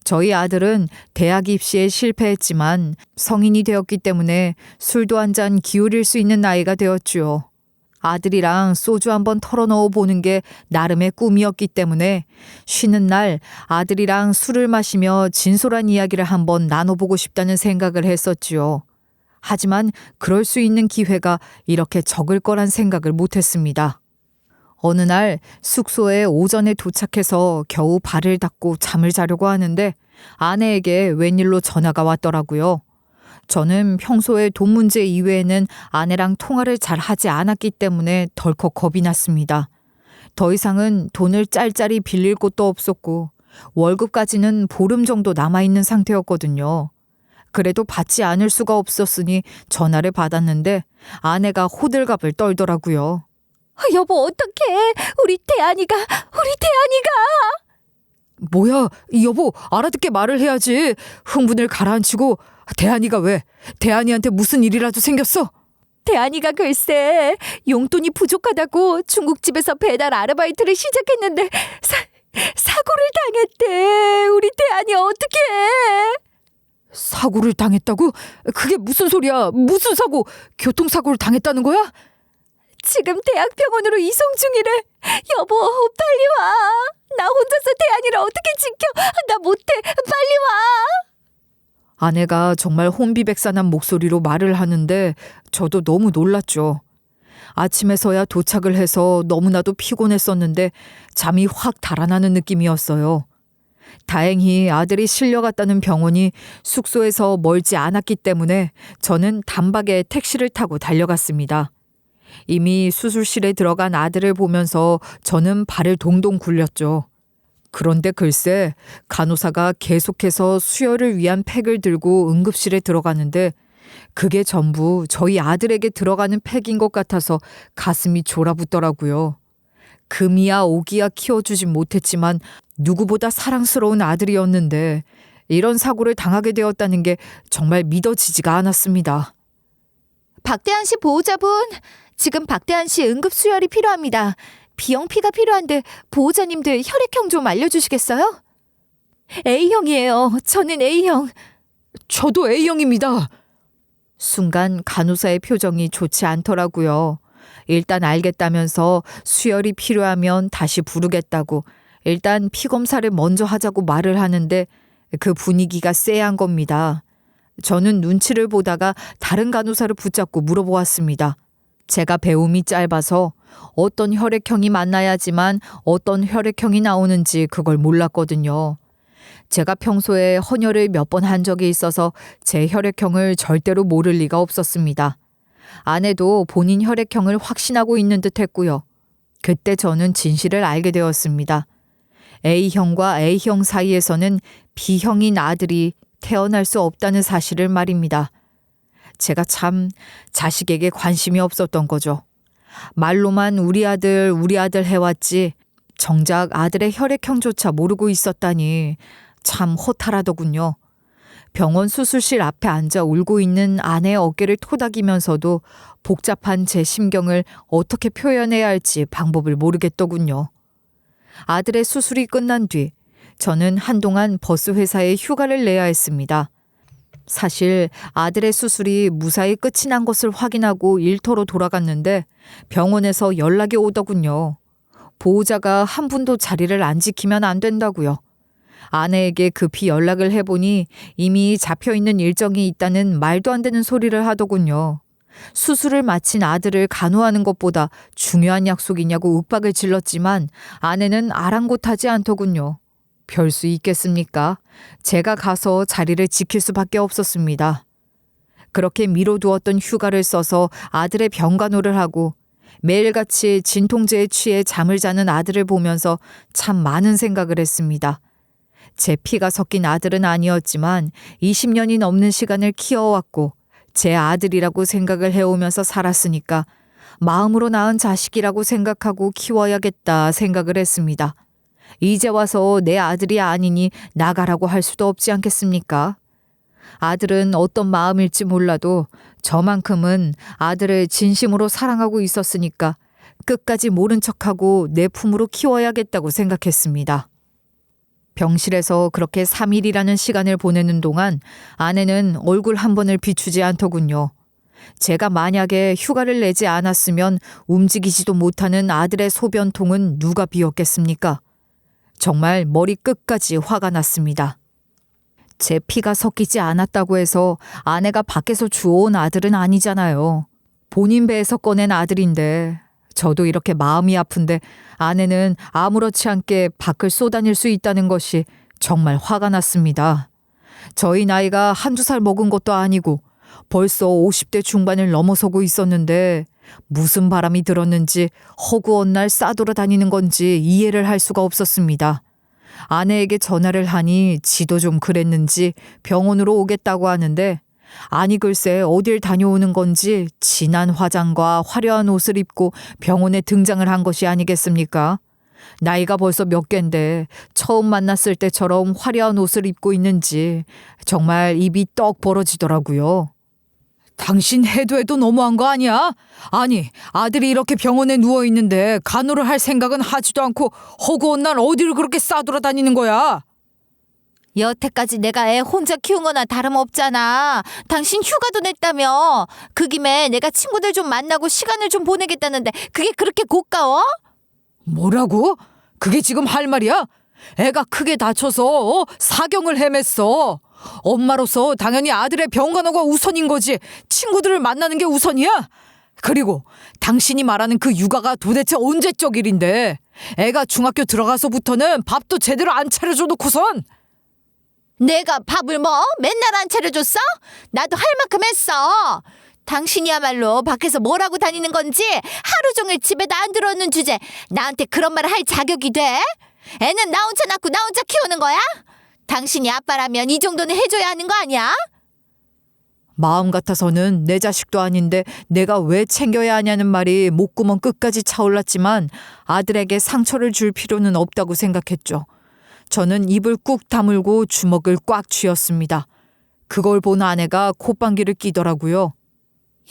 S1: 저희 아들은 대학 입시에 실패했지만 성인이 되었기 때문에 술도 한 잔 기울일 수 있는 나이가 되었죠. 아들이랑 소주 한번 털어넣어 보는 게 나름의 꿈이었기 때문에 쉬는 날 아들이랑 술을 마시며 진솔한 이야기를 한번 나눠보고 싶다는 생각을 했었지요. 하지만 그럴 수 있는 기회가 이렇게 적을 거란 생각을 못했습니다. 어느 날 숙소에 오전에 도착해서 겨우 발을 닦고 잠을 자려고 하는데 아내에게 웬일로 전화가 왔더라고요. 저는 평소에 돈 문제 이외에는 아내랑 통화를 잘 하지 않았기 때문에 덜컥 겁이 났습니다. 더 이상은 돈을 짤짤이 빌릴 곳도 없었고 월급까지는 보름 정도 남아있는 상태였거든요. 그래도 받지 않을 수가 없었으니 전화를 받았는데 아내가 호들갑을 떨더라고요.
S2: 여보, 어떡해. 우리 대한이가.
S1: 뭐야, 여보, 알아듣게 말을 해야지. 흥분을 가라앉히고. 대한이가 왜? 대한이한테 무슨 일이라도 생겼어?
S2: 대한이가 글쎄 용돈이 부족하다고 중국집에서 배달 아르바이트를 시작했는데 사고를 당했대. 우리 대한이 어떡해.
S1: 사고를 당했다고? 그게 무슨 소리야? 무슨 사고? 교통사고를 당했다는 거야?
S2: 지금 대학병원으로 이송 중이래. 여보, 빨리 와. 나 혼자서 대한이를 어떻게 지켜. 나 못해. 빨리 와.
S1: 아내가 정말 혼비백산한 목소리로 말을 하는데 저도 너무 놀랐죠. 아침에서야 도착을 해서 너무나도 피곤했었는데 잠이 확 달아나는 느낌이었어요. 다행히 아들이 실려갔다는 병원이 숙소에서 멀지 않았기 때문에 저는 단박에 택시를 타고 달려갔습니다. 이미 수술실에 들어간 아들을 보면서 저는 발을 동동 굴렸죠. 그런데 글쎄 간호사가 계속해서 수혈을 위한 팩을 들고 응급실에 들어가는데 그게 전부 저희 아들에게 들어가는 팩인 것 같아서 가슴이 졸아붙더라고요. 금이야 오기야 키워주진 못했지만 누구보다 사랑스러운 아들이었는데 이런 사고를 당하게 되었다는 게 정말 믿어지지가 않았습니다.
S2: 박대한 씨 보호자분, 지금 박대한 씨 응급수혈이 필요합니다. B형피가 필요한데 보호자님들 혈액형 좀 알려주시겠어요? A형이에요. 저는 A형.
S1: 저도 A형입니다. 순간 간호사의 표정이 좋지 않더라고요. 일단 알겠다면서 수혈이 필요하면 다시 부르겠다고 일단 피 검사를 먼저 하자고 말을 하는데 그 분위기가 쎄한 겁니다. 저는 눈치를 보다가 다른 간호사를 붙잡고 물어보았습니다. 제가 배움이 짧아서 어떤 혈액형이 만나야지만 어떤 혈액형이 나오는지 그걸 몰랐거든요. 제가 평소에 헌혈을 몇 번 한 적이 있어서 제 혈액형을 절대로 모를 리가 없었습니다. 아내도 본인 혈액형을 확신하고 있는 듯 했고요. 그때 저는 진실을 알게 되었습니다. A형과 A형 사이에서는 B형인 아들이 태어날 수 없다는 사실을 말입니다. 제가 참 자식에게 관심이 없었던 거죠. 말로만 우리 아들 해왔지 정작 아들의 혈액형조차 모르고 있었다니 참 허탈하더군요. 병원 수술실 앞에 앉아 울고 있는 아내의 어깨를 토닥이면서도 복잡한 제 심경을 어떻게 표현해야 할지 방법을 모르겠더군요. 아들의 수술이 끝난 뒤 저는 한동안 버스 회사에 휴가를 내야 했습니다. 사실 아들의 수술이 무사히 끝이 난 것을 확인하고 일터로 돌아갔는데 병원에서 연락이 오더군요. 보호자가 한 분도 자리를 안 지키면 안 된다고요. 아내에게 급히 연락을 해보니 이미 잡혀있는 일정이 있다는 말도 안 되는 소리를 하더군요. 수술을 마친 아들을 간호하는 것보다 중요한 약속이냐고 윽박을 질렀지만 아내는 아랑곳하지 않더군요. 별 수 있겠습니까? 제가 가서 자리를 지킬 수밖에 없었습니다. 그렇게 미뤄두었던 휴가를 써서 아들의 병간호를 하고 매일같이 진통제에 취해 잠을 자는 아들을 보면서 참 많은 생각을 했습니다. 제 피가 섞인 아들은 아니었지만 20년이 넘는 시간을 키워왔고 제 아들이라고 생각을 해오면서 살았으니까 마음으로 낳은 자식이라고 생각하고 키워야겠다 생각을 했습니다. 이제 와서 내 아들이 아니니 나가라고 할 수도 없지 않겠습니까? 아들은 어떤 마음일지 몰라도 저만큼은 아들을 진심으로 사랑하고 있었으니까 끝까지 모른 척하고 내 품으로 키워야겠다고 생각했습니다. 병실에서 그렇게 3일이라는 시간을 보내는 동안 아내는 얼굴 한 번을 비추지 않더군요. 제가 만약에 휴가를 내지 않았으면 움직이지도 못하는 아들의 소변통은 누가 비웠겠습니까? 정말 머리 끝까지 화가 났습니다. 제 피가 섞이지 않았다고 해서 아내가 밖에서 주워온 아들은 아니잖아요. 본인 배에서 꺼낸 아들인데 저도 이렇게 마음이 아픈데 아내는 아무렇지 않게 밖을 쏘다닐 수 있다는 것이 정말 화가 났습니다. 저희 나이가 한두 살 먹은 것도 아니고 벌써 50대 중반을 넘어서고 있었는데 무슨 바람이 들었는지 허구한 날 싸돌아다니는 건지 이해를 할 수가 없었습니다. 아내에게 전화를 하니 지도 좀 그랬는지 병원으로 오겠다고 하는데 아니 글쎄 어딜 다녀오는 건지 진한 화장과 화려한 옷을 입고 병원에 등장을 한 것이 아니겠습니까? 나이가 벌써 몇 갠데 처음 만났을 때처럼 화려한 옷을 입고 있는지 정말 입이 떡 벌어지더라고요. 당신 해도 너무한 거 아니야? 아니 아들이 이렇게 병원에 누워있는데 간호를 할 생각은 하지도 않고 허구한 날 어디를 그렇게 싸돌아다니는 거야?
S2: 여태까지 내가 애 혼자 키운 거나 다름없잖아. 당신 휴가도 냈다며. 그 김에 내가 친구들 좀 만나고 시간을 좀 보내겠다는데 그게 그렇게 고가워?
S1: 뭐라고? 그게 지금 할 말이야? 애가 크게 다쳐서 사경을 헤맸어. 엄마로서 당연히 아들의 병간호가 우선인 거지 친구들을 만나는 게 우선이야? 그리고 당신이 말하는 그 육아가 도대체 언제적 일인데 애가 중학교 들어가서부터는 밥도 제대로 안 차려줘 놓고선
S2: 내가 밥을 뭐 맨날 안 차려줬어? 나도 할 만큼 했어. 당신이야말로 밖에서 뭘 하고 다니는 건지 하루 종일 집에도 안 들어오는 주제 나한테 그런 말을 할 자격이 돼? 애는 나 혼자 낳고 나 혼자 키우는 거야? 당신이 아빠라면 이 정도는 해줘야 하는 거 아니야?
S1: 마음 같아서는 내 자식도 아닌데 내가 왜 챙겨야 하냐는 말이 목구멍 끝까지 차올랐지만 아들에게 상처를 줄 필요는 없다고 생각했죠. 저는 입을 꾹 다물고 주먹을 꽉 쥐었습니다. 그걸 본 아내가 콧방귀를 끼더라고요.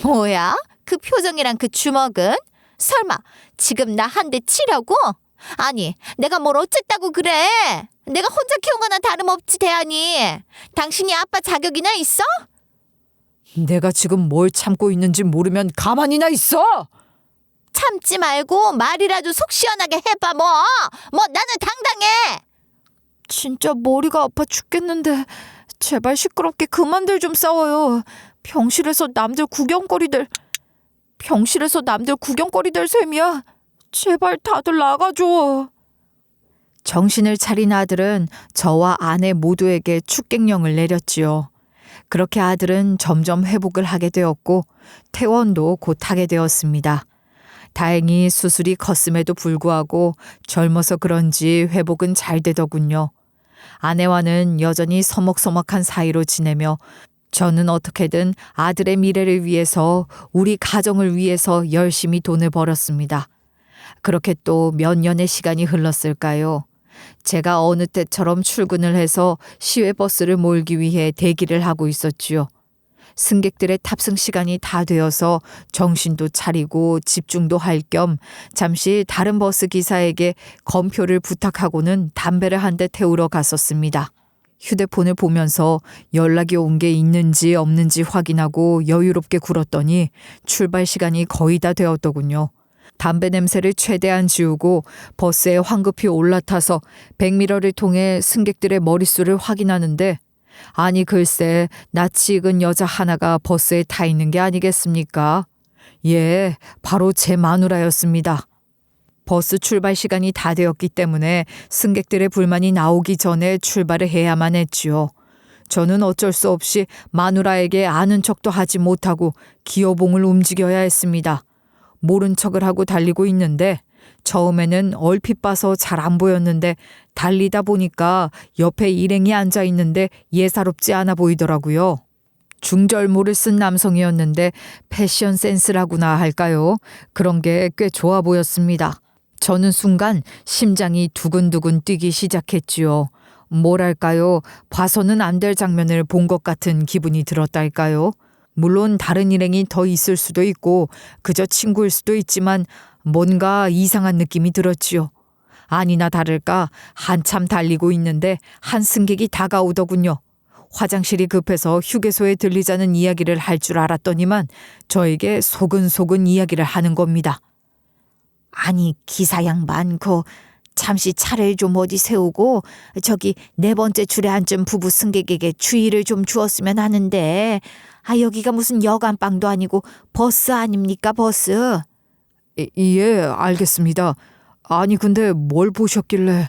S2: 뭐야? 그 표정이랑 그 주먹은? 설마 지금 나 한 대 치려고? 아니, 내가 뭘 어쨌다고 그래? 내가 혼자 키운 거나 다름없지, 대하니. 당신이 아빠 자격이나 있어?
S1: 내가 지금 뭘 참고 있는지 모르면 가만히나 있어!
S2: 참지 말고 말이라도 속 시원하게 해봐, 뭐. 나는 당당해.
S1: 진짜 머리가 아파 죽겠는데 제발 시끄럽게 그만들 좀 싸워요. 병실에서 남들 구경거리들 셈이야. 제발 다들 나가줘. 정신을 차린 아들은 저와 아내 모두에게 축객령을 내렸지요. 그렇게 아들은 점점 회복을 하게 되었고 퇴원도 곧 하게 되었습니다. 다행히 수술이 컸음에도 불구하고 젊어서 그런지 회복은 잘 되더군요. 아내와는 여전히 서먹서먹한 사이로 지내며 저는 어떻게든 아들의 미래를 위해서 우리 가정을 위해서 열심히 돈을 벌었습니다. 그렇게 또 몇 년의 시간이 흘렀을까요? 제가 어느 때처럼 출근을 해서 시외버스를 몰기 위해 대기를 하고 있었지요. 승객들의 탑승 시간이 다 되어서 정신도 차리고 집중도 할 겸 잠시 다른 버스 기사에게 검표를 부탁하고는 담배를 한 대 태우러 갔었습니다. 휴대폰을 보면서 연락이 온 게 있는지 없는지 확인하고 여유롭게 굴었더니 출발 시간이 거의 다 되었더군요. 담배 냄새를 최대한 지우고 버스에 황급히 올라타서 백미러를 통해 승객들의 머릿수를 확인하는데 아니 글쎄 낯이 익은 여자 하나가 버스에 타 있는 게 아니겠습니까? 예, 바로 제 마누라였습니다. 버스 출발 시간이 다 되었기 때문에 승객들의 불만이 나오기 전에 출발을 해야만 했지요. 저는 어쩔 수 없이 마누라에게 아는 척도 하지 못하고 기어봉을 움직여야 했습니다. 모른 척을 하고 달리고 있는데 처음에는 얼핏 봐서 잘 안 보였는데 달리다 보니까 옆에 일행이 앉아 있는데 예사롭지 않아 보이더라고요. 중절모를 쓴 남성이었는데 패션 센스라고나 할까요? 그런 게 꽤 좋아 보였습니다. 저는 순간 심장이 두근두근 뛰기 시작했지요. 뭐랄까요? 봐서는 안 될 장면을 본 것 같은 기분이 들었달까요? 물론 다른 일행이 더 있을 수도 있고 그저 친구일 수도 있지만 뭔가 이상한 느낌이 들었지요. 아니나 다를까 한참 달리고 있는데 한 승객이 다가오더군요. 화장실이 급해서 휴게소에 들리자는 이야기를 할 줄 알았더니만 저에게 소근소근 이야기를 하는 겁니다.
S2: 아니, 기사 양반, 잠시 차를 좀 어디 세우고 저기 네 번째 줄에 앉은 부부 승객에게 주의를 좀 주었으면 하는데 여기가 무슨 여간방도 아니고 버스 아닙니까, 버스?
S1: 예, 알겠습니다. 아니 근데 뭘 보셨길래?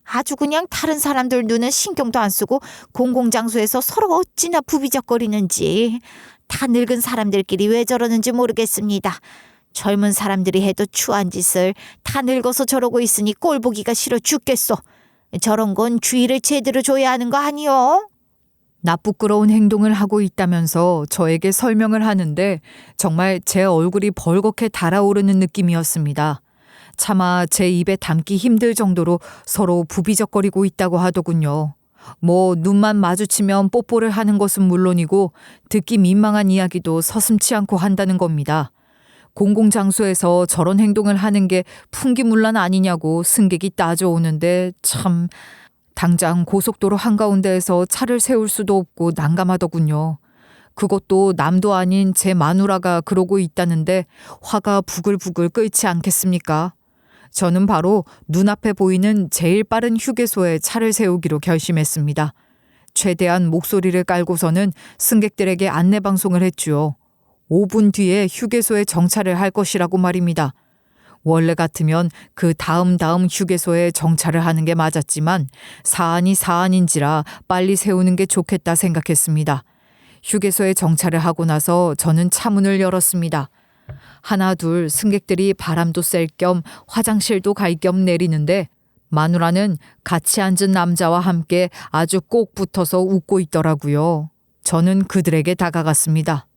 S2: 아주 그냥 다른 사람들 눈은 신경도 안 쓰고 공공장소에서 서로 어찌나 부비적거리는지. 다 늙은 사람들끼리 왜 저러는지 모르겠습니다. 젊은 사람들이 해도 추한 짓을 다 늙어서 저러고 있으니 꼴 보기가 싫어 죽겠소. 저런 건 주의를 제대로 줘야 하는 거 아니요?
S1: 나쁘끄러운 행동을 하고 있다면서 저에게 설명을 하는데 정말 제 얼굴이 벌겋게 달아오르는 느낌이었습니다. 차마 제 입에 담기 힘들 정도로 서로 부비적거리고 있다고 하더군요. 뭐 눈만 마주치면 뽀뽀를 하는 것은 물론이고 듣기 민망한 이야기도 서슴지 않고 한다는 겁니다. 공공장소에서 저런 행동을 하는 게 풍기문란 아니냐고 승객이 따져오는데 참 당장 고속도로 한가운데에서 차를 세울 수도 없고 난감하더군요. 그것도 남도 아닌 제 마누라가 그러고 있다는데 화가 부글부글 끓지 않겠습니까? 저는 바로 눈앞에 보이는 제일 빠른 휴게소에 차를 세우기로 결심했습니다. 최대한 목소리를 깔고서는 승객들에게 안내방송을 했지요. 5분 뒤에 휴게소에 정차를 할 것이라고 말입니다. 원래 같으면 그 다음 휴게소에 정차를 하는 게 맞았지만 사안이 사안인지라 빨리 세우는 게 좋겠다 생각했습니다. 휴게소에 정차를 하고 나서 저는 차문을 열었습니다. 하나 둘 승객들이 바람도 쐴 겸 화장실도 갈 겸 내리는데 마누라는 같이 앉은 남자와 함께 아주 꼭 붙어서 웃고 있더라고요. 저는 그들에게 다가갔습니다.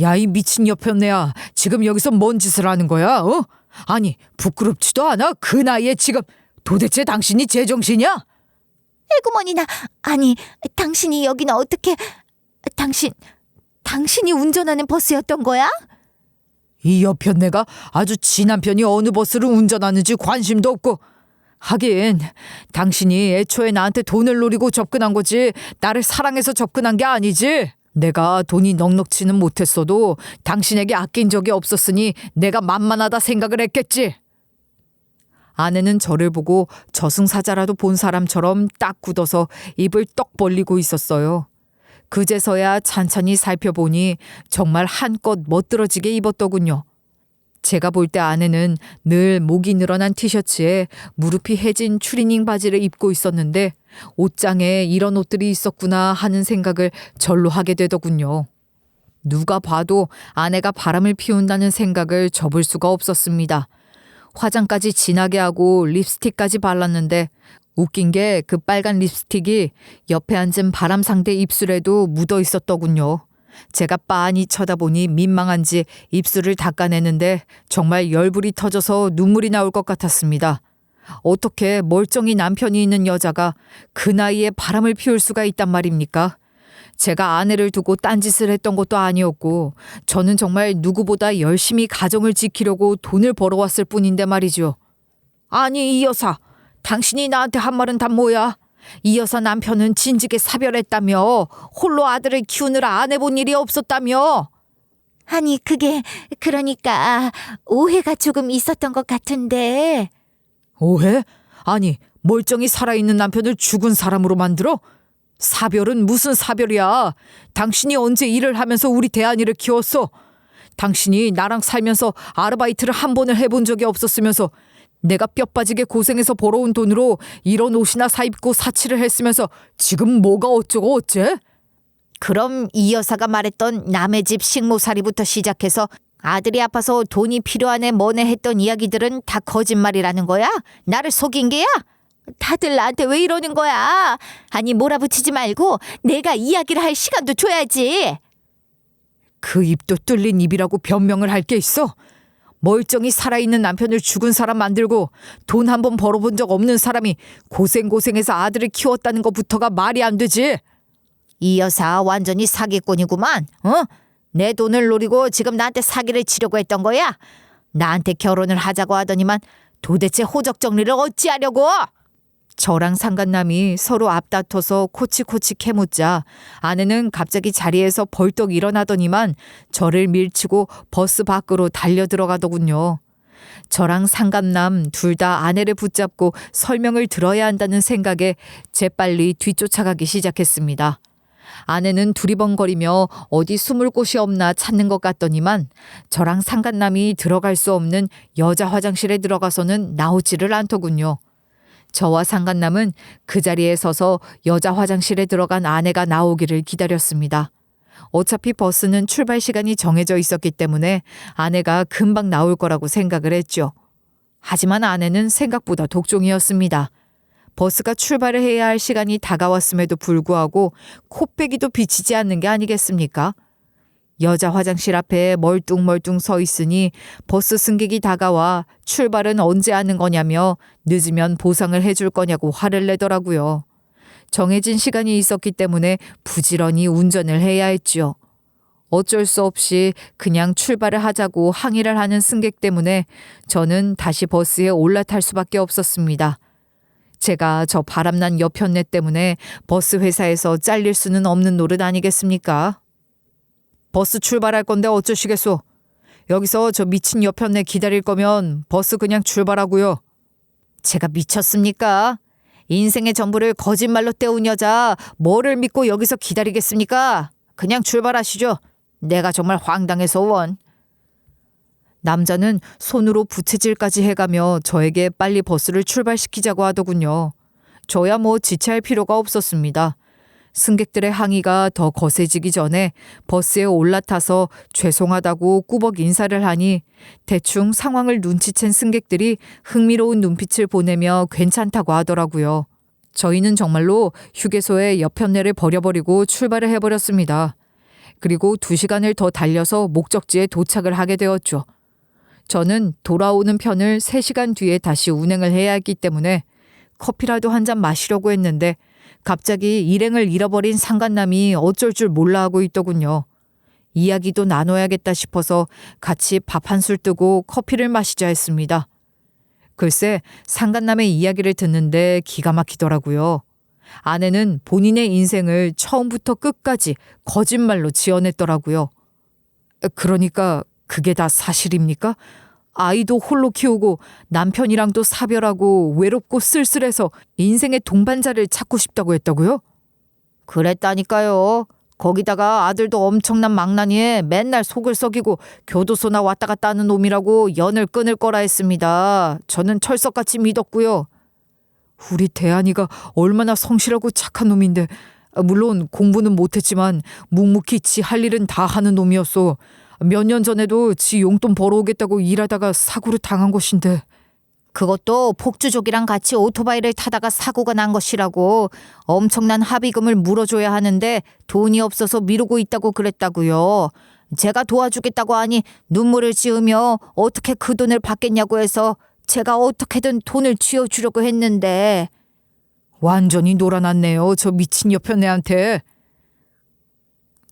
S1: 야, 이 미친 여편네야. 지금 여기서 뭔 짓을 하는 거야? 어? 아니, 부끄럽지도 않아? 그 나이에 지금 도대체 당신이 제정신이야?
S2: 에구머니나, 아니, 당신이 여기는 어떻게... 당신이 운전하는 버스였던 거야?
S1: 이 여편네가 아주 지 남편이 어느 버스를 운전하는지 관심도 없고, 하긴 당신이 애초에 나한테 돈을 노리고 접근한 거지 나를 사랑해서 접근한 게 아니지. 내가 돈이 넉넉지는 못했어도 당신에게 아낀 적이 없었으니 내가 만만하다 생각을 했겠지. 아내는 저를 보고 저승사자라도 본 사람처럼 딱 굳어서 입을 떡 벌리고 있었어요. 그제서야 찬찬히 살펴보니 정말 한껏 멋들어지게 입었더군요. 제가 볼 때 아내는 늘 목이 늘어난 티셔츠에 무릎이 해진 추리닝 바지를 입고 있었는데 옷장에 이런 옷들이 있었구나 하는 생각을 절로 하게 되더군요. 누가 봐도 아내가 바람을 피운다는 생각을 접을 수가 없었습니다. 화장까지 진하게 하고 립스틱까지 발랐는데 웃긴 게 그 빨간 립스틱이 옆에 앉은 바람 상대 입술에도 묻어 있었더군요. 제가 빤히 쳐다보니 민망한지 입술을 닦아내는데 정말 열불이 터져서 눈물이 나올 것 같았습니다. 어떻게 멀쩡히 남편이 있는 여자가 그 나이에 바람을 피울 수가 있단 말입니까? 제가 아내를 두고 딴짓을 했던 것도 아니었고 저는 정말 누구보다 열심히 가정을 지키려고 돈을 벌어왔을 뿐인데 말이죠. 아니 이 여사, 당신이 나한테 한 말은 다 뭐야? 이 여사 남편은 진즉에 사별했다며, 홀로 아들을 키우느라 안 해본 일이 없었다며.
S2: 아니, 그게 그러니까 오해가 조금 있었던 것 같은데.
S1: 오해? 아니, 멀쩡히 살아있는 남편을 죽은 사람으로 만들어? 사별은 무슨 사별이야? 당신이 언제 일을 하면서 우리 대안이를 키웠어? 당신이 나랑 살면서 아르바이트를 한 번을 해본 적이 없었으면서 내가 뼈 빠지게 고생해서 벌어온 돈으로 이런 옷이나 사입고 사치를 했으면서 지금 뭐가 어쩌고 어째?
S2: 그럼 이 여사가 말했던 남의 집 식모살이부터 시작해서 아들이 아파서 돈이 필요하네 뭐네 했던 이야기들은 다 거짓말이라는 거야? 나를 속인 게야? 다들 나한테 왜 이러는 거야? 아니 몰아붙이지 말고 내가 이야기를 할 시간도 줘야지.
S1: 그 입도 뚫린 입이라고 변명을 할 게 있어? 멀쩡히 살아있는 남편을 죽은 사람 만들고 돈 한 번 벌어본 적 없는 사람이 고생고생해서 아들을 키웠다는 것부터가 말이 안 되지.
S2: 이 여사 완전히 사기꾼이구만. 어? 내 돈을 노리고 지금 나한테 사기를 치려고 했던 거야? 나한테 결혼을 하자고 하더니만 도대체 호적 정리를 어찌하려고? 저랑 상간남이 서로 앞다퉈서 코치코치 캐묻자 아내는 갑자기 자리에서 벌떡 일어나더니만 저를 밀치고 버스 밖으로 달려들어가더군요. 저랑 상간남 둘 다 아내를 붙잡고 설명을 들어야 한다는 생각에 재빨리 뒤쫓아가기 시작했습니다. 아내는 두리번거리며 어디 숨을 곳이 없나 찾는 것 같더니만 저랑 상간남이 들어갈 수 없는 여자 화장실에 들어가서는 나오지를 않더군요. 저와 상간남은 그 자리에 서서 여자 화장실에 들어간 아내가 나오기를 기다렸습니다. 어차피 버스는 출발 시간이 정해져 있었기 때문에 아내가 금방 나올 거라고 생각을 했죠. 하지만 아내는 생각보다 독종이었습니다. 버스가 출발을 해야 할 시간이 다가왔음에도 불구하고 코빼기도 비치지 않는 게 아니겠습니까? 여자 화장실 앞에 멀뚱멀뚱 서 있으니 버스 승객이 다가와 출발은 언제 하는 거냐며 늦으면 보상을 해줄 거냐고 화를 내더라고요. 정해진 시간이 있었기 때문에 부지런히 운전을 해야 했죠. 어쩔 수 없이 그냥 출발을 하자고 항의를 하는 승객 때문에 저는 다시 버스에 올라탈 수밖에 없었습니다. 제가 저 바람난 여편네 때문에 버스 회사에서 잘릴 수는 없는 노릇 아니겠습니까? 버스 출발할 건데 어쩌시겠소? 여기서 저 미친 여편네 기다릴 거면 버스 그냥 출발하고요. 제가 미쳤습니까? 인생의 전부를 거짓말로 때운 여자 뭐를 믿고 여기서 기다리겠습니까? 그냥 출발하시죠. 내가 정말 황당해서 원. 남자는 손으로 부채질까지 해가며 저에게 빨리 버스를 출발시키자고 하더군요. 저야 뭐 지체할 필요가 없었습니다. 승객들의 항의가 더 거세지기 전에 버스에 올라타서 죄송하다고 꾸벅 인사를 하니 대충 상황을 눈치챈 승객들이 흥미로운 눈빛을 보내며 괜찮다고 하더라고요.
S1: 저희는 정말로 휴게소에 여편네를 버려버리고 출발을 해버렸습니다. 그리고 2시간을 더 달려서 목적지에 도착을 하게 되었죠. 저는 돌아오는 편을 3시간 뒤에 다시 운행을 해야 했기 때문에 커피라도 한 잔 마시려고 했는데 갑자기 일행을 잃어버린 상간남이 어쩔 줄 몰라 하고 있더군요. 이야기도 나눠야겠다 싶어서 같이 밥 한 술 뜨고 커피를 마시자 했습니다. 글쎄 상간남의 이야기를 듣는데 기가 막히더라고요. 아내는 본인의 인생을 처음부터 끝까지 거짓말로 지어냈더라고요. 그러니까 그게 다 사실입니까? 아이도 홀로 키우고 남편이랑도 사별하고 외롭고 쓸쓸해서 인생의 동반자를 찾고 싶다고 했다고요?
S2: 그랬다니까요. 거기다가 아들도 엄청난 망나니에 맨날 속을 썩이고 교도소나 왔다 갔다 하는 놈이라고 연을 끊을 거라 했습니다. 저는 철석같이 믿었고요.
S1: 우리 대한이가 얼마나 성실하고 착한 놈인데, 물론 공부는 못했지만 묵묵히 지 할 일은 다 하는 놈이었어. 몇 년 전에도 지 용돈 벌어오겠다고 일하다가 사고를 당한 것인데.
S2: 그것도 폭주족이랑 같이 오토바이를 타다가 사고가 난 것이라고. 엄청난 합의금을 물어줘야 하는데 돈이 없어서 미루고 있다고 그랬다고요. 제가 도와주겠다고 하니 눈물을 지으며 어떻게 그 돈을 받겠냐고 해서 제가 어떻게든 돈을 쥐어주려고 했는데.
S1: 완전히 놀아났네요, 저 미친 여편네한테.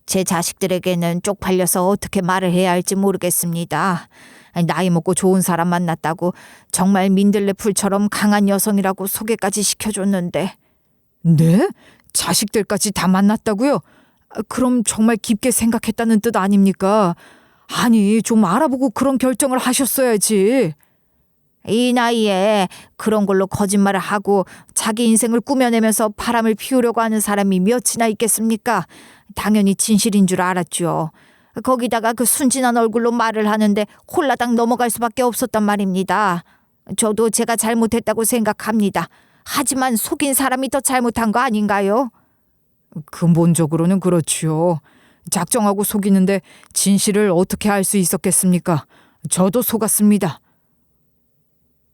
S2: 제 자식들에게는 쪽팔려서 어떻게 말을 해야 할지 모르겠습니다. 나이 먹고 좋은 사람 만났다고 정말 민들레 풀처럼 강한 여성이라고 소개까지 시켜줬는데.
S1: 네? 자식들까지 다 만났다고요? 그럼 정말 깊게 생각했다는 뜻 아닙니까? 아니, 좀 알아보고 그런 결정을 하셨어야지.
S2: 이 나이에 그런 걸로 거짓말을 하고 자기 인생을 꾸며내면서 바람을 피우려고 하는 사람이 몇이나 있겠습니까? 당연히 진실인 줄 알았죠. 거기다가 그 순진한 얼굴로 말을 하는데 홀라당 넘어갈 수밖에 없었단 말입니다. 저도 제가 잘못했다고 생각합니다. 하지만 속인 사람이 더 잘못한 거 아닌가요?
S1: 근본적으로는 그렇지요. 작정하고 속이는데 진실을 어떻게 알 수 있었겠습니까? 저도 속았습니다.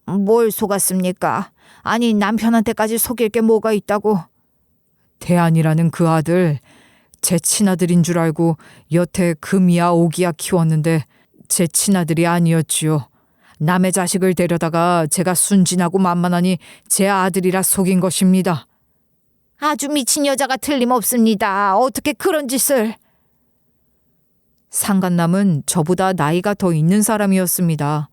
S2: 뭘 속았습니까? 아니 남편한테까지 속일 게 뭐가 있다고.
S1: 대안이라는 그 아들, 제 친아들인 줄 알고 여태 금이야 오기야 키웠는데 제 친아들이 아니었지요. 남의 자식을 데려다가 제가 순진하고 만만하니 제 아들이라 속인 것입니다.
S2: 아주 미친 여자가 틀림없습니다. 어떻게 그런 짓을.
S1: 상간남은 저보다 나이가 더 있는 사람이었습니다.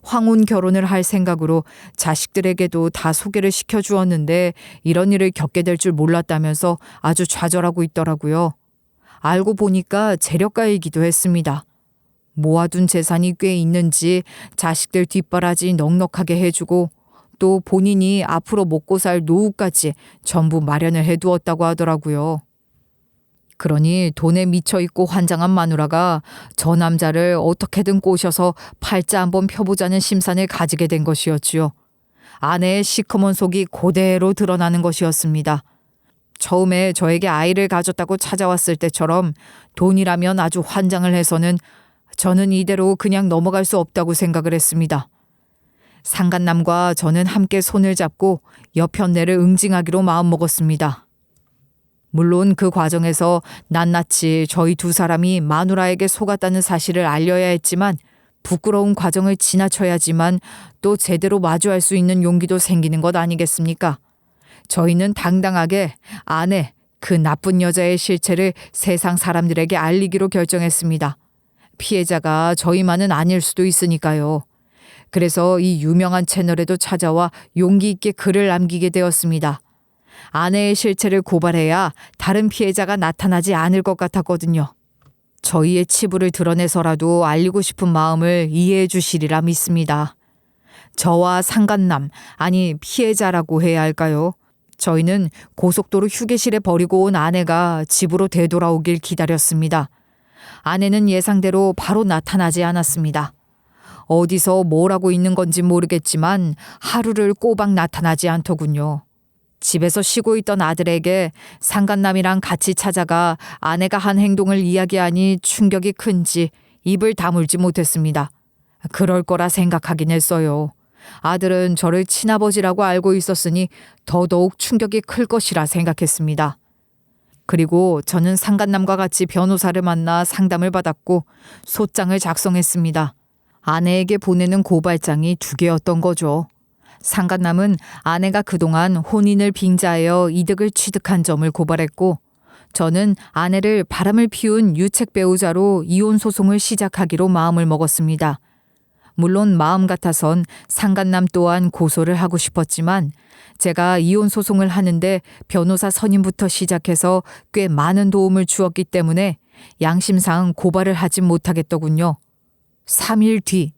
S1: 황혼 결혼을 할 생각으로 자식들에게도 다 소개를 시켜주었는데 이런 일을 겪게 될 줄 몰랐다면서 아주 좌절하고 있더라고요. 알고 보니까 재력가이기도 했습니다. 모아둔 재산이 꽤 있는지 자식들 뒷바라지 넉넉하게 해주고 또 본인이 앞으로 먹고 살 노후까지 전부 마련을 해두었다고 하더라고요. 그러니 돈에 미쳐있고 환장한 마누라가 저 남자를 어떻게든 꼬셔서 팔자 한번 펴보자는 심산을 가지게 된 것이었지요. 아내의 시커먼 속이 그대로 드러나는 것이었습니다. 처음에 저에게 아이를 가졌다고 찾아왔을 때처럼 돈이라면 아주 환장을 해서는 저는 이대로 그냥 넘어갈 수 없다고 생각을 했습니다. 상간남과 저는 함께 손을 잡고 여편네를 응징하기로 마음먹었습니다. 물론 그 과정에서 낱낱이 저희 2사람이 마누라에게 속았다는 사실을 알려야 했지만 부끄러운 과정을 지나쳐야지만 또 제대로 마주할 수 있는 용기도 생기는 것 아니겠습니까? 저희는 당당하게 아내, 그 나쁜 여자의 실체를 세상 사람들에게 알리기로 결정했습니다. 피해자가 저희만은 아닐 수도 있으니까요. 그래서 이 유명한 채널에도 찾아와 용기 있게 글을 남기게 되었습니다. 아내의 실체를 고발해야 다른 피해자가 나타나지 않을 것 같았거든요. 저희의 치부를 드러내서라도 알리고 싶은 마음을 이해해 주시리라 믿습니다. 저와 상간남, 아니 피해자라고 해야 할까요? 저희는 고속도로 휴게실에 버리고 온 아내가 집으로 되돌아오길 기다렸습니다. 아내는 예상대로 바로 나타나지 않았습니다. 어디서 뭘 하고 있는 건지 모르겠지만 하루를 꼬박 나타나지 않더군요. 집에서 쉬고 있던 아들에게 상간남이랑 같이 찾아가 아내가 한 행동을 이야기하니 충격이 큰지 입을 다물지 못했습니다. 그럴 거라 생각하긴 했어요. 아들은 저를 친아버지라고 알고 있었으니 더더욱 충격이 클 것이라 생각했습니다. 그리고 저는 상간남과 같이 변호사를 만나 상담을 받았고 소장을 작성했습니다. 아내에게 보내는 고발장이 2개였던 거죠. 상간남은 아내가 그동안 혼인을 빙자하여 이득을 취득한 점을 고발했고, 저는 아내를 바람을 피운 유책 배우자로 이혼 소송을 시작하기로 마음을 먹었습니다. 물론 마음 같아선 상간남 또한 고소를 하고 싶었지만 제가 이혼 소송을 하는데 변호사 선임부터 시작해서 꽤 많은 도움을 주었기 때문에 양심상 고발을 하진 못하겠더군요. 3일 뒤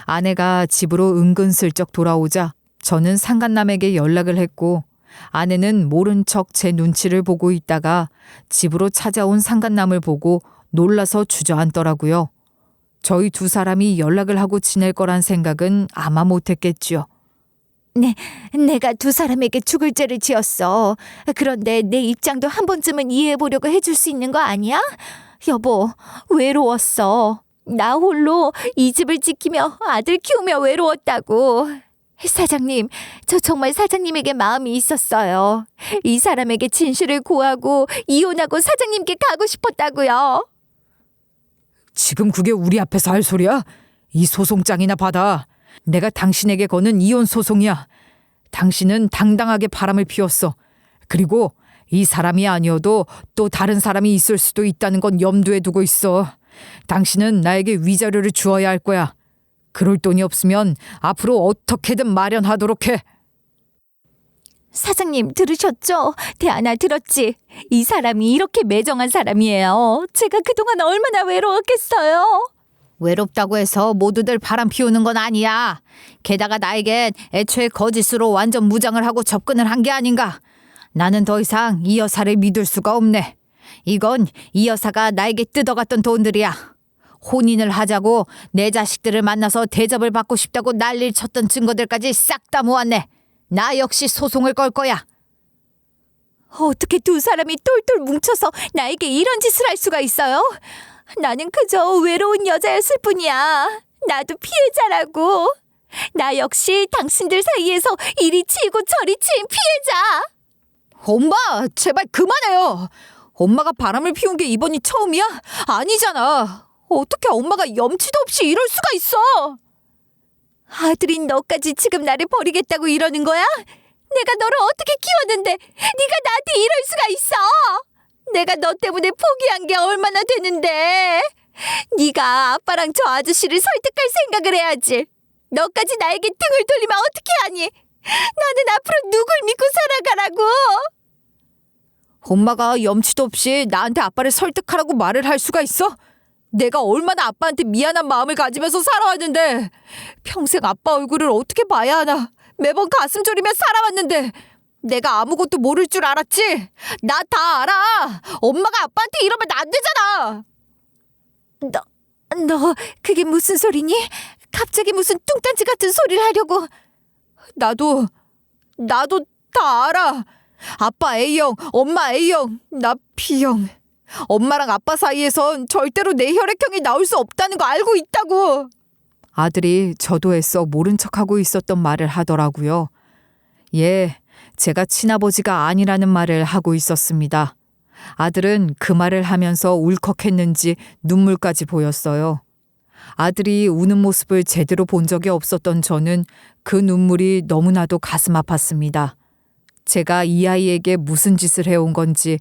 S1: 아내가 집으로 은근슬쩍 돌아오자 저는 상간남에게 연락을 했고, 아내는 모른 척 제 눈치를 보고 있다가 집으로 찾아온 상간남을 보고 놀라서 주저앉더라고요. 저희 2사람이 연락을 하고 지낼 거란 생각은 아마 못했겠지요.
S2: 내가 2사람에게 죽을 죄를 지었어. 그런데 내 입장도 한 번쯤은 이해해보려고 해줄 수 있는 거 아니야? 여보, 외로웠어. 나 홀로 이 집을 지키며 아들 키우며 외로웠다고. 사장님, 저 정말 사장님에게 마음이 있었어요. 이 사람에게 진실을 고하고 이혼하고 사장님께 가고 싶었다고요.
S1: 지금 그게 우리 앞에서 할 소리야? 이 소송장이나 받아. 내가 당신에게 거는 이혼 소송이야. 당신은 당당하게 바람을 피웠어. 그리고 이 사람이 아니어도 또 다른 사람이 있을 수도 있다는 건 염두에 두고 있어. 당신은 나에게 위자료를 주어야 할 거야. 그럴 돈이 없으면 앞으로 어떻게든 마련하도록 해.
S2: 사장님 들으셨죠? 대하나 들었지? 이 사람이 이렇게 매정한 사람이에요. 제가 그동안 얼마나 외로웠겠어요. 외롭다고 해서 모두들 바람 피우는 건 아니야. 게다가 나에겐 애초에 거짓으로 완전 무장을 하고 접근을 한 게 아닌가. 나는 더 이상 이 여사를 믿을 수가 없네. 이건 이 여사가 나에게 뜯어갔던 돈들이야. 혼인을 하자고 내 자식들을 만나서 대접을 받고 싶다고 난리를 쳤던 증거들까지 싹 다 모았네. 나 역시 소송을 걸 거야. 어떻게 2사람이 똘똘 뭉쳐서 나에게 이런 짓을 할 수가 있어요? 나는 그저 외로운 여자였을 뿐이야. 나도 피해자라고. 나 역시 당신들 사이에서 이리 치이고 저리 치인 피해자.
S1: 엄마, 제발 그만해요. 엄마가 바람을 피운 게 이번이 처음이야? 아니잖아. 어떻게 엄마가 염치도 없이 이럴 수가 있어?
S2: 아들인 너까지 지금 나를 버리겠다고 이러는 거야? 내가 너를 어떻게 키웠는데 네가 나한테 이럴 수가 있어? 내가 너 때문에 포기한 게 얼마나 되는데. 네가 아빠랑 저 아저씨를 설득할 생각을 해야지. 너까지 나에게 등을 돌리면 어떻게 하니? 나는 앞으로 누굴 믿고 살아가라고?
S1: 엄마가 염치도 없이 나한테 아빠를 설득하라고 말을 할 수가 있어? 내가 얼마나 아빠한테 미안한 마음을 가지면서 살아왔는데, 평생 아빠 얼굴을 어떻게 봐야 하나. 매번 가슴 졸이며 살아왔는데 내가 아무것도 모를 줄 알았지? 나 다 알아. 엄마가 아빠한테 이러면 안 되잖아.
S2: 너 그게 무슨 소리니? 갑자기 무슨 뚱딴지 같은 소리를 하려고.
S1: 나도 다 알아. 아빠 A형, 엄마 A형, 나 B형. 엄마랑 아빠 사이에선 절대로 내 혈액형이 나올 수 없다는 거 알고 있다고. 아들이 저도 애써 모른 척하고 있었던 말을 하더라고요. 예, 제가 친아버지가 아니라는 말을 하고 있었습니다. 아들은 그 말을 하면서 울컥했는지 눈물까지 보였어요. 아들이 우는 모습을 제대로 본 적이 없었던 저는 그 눈물이 너무나도 가슴 아팠습니다. 제가 이 아이에게 무슨 짓을 해온 건지,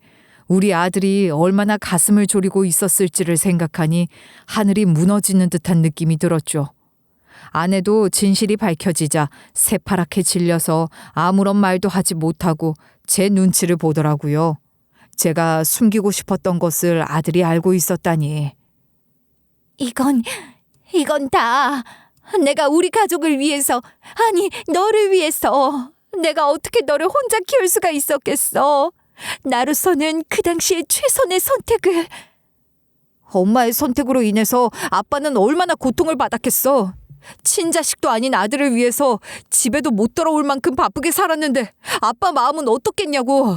S1: 우리 아들이 얼마나 가슴을 졸이고 있었을지를 생각하니 하늘이 무너지는 듯한 느낌이 들었죠. 아내도 진실이 밝혀지자 새파랗게 질려서 아무런 말도 하지 못하고 제 눈치를 보더라고요. 제가 숨기고 싶었던 것을 아들이 알고 있었다니.
S2: 이건 다 내가 우리 가족을 위해서, 아니 너를 위해서. 내가 어떻게 너를 혼자 키울 수가 있었겠어. 나로서는 그 당시에 최선의 선택을.
S1: 엄마의 선택으로 인해서 아빠는 얼마나 고통을 받았겠어. 친자식도 아닌 아들을 위해서 집에도 못 돌아올 만큼 바쁘게 살았는데 아빠 마음은 어떻겠냐고.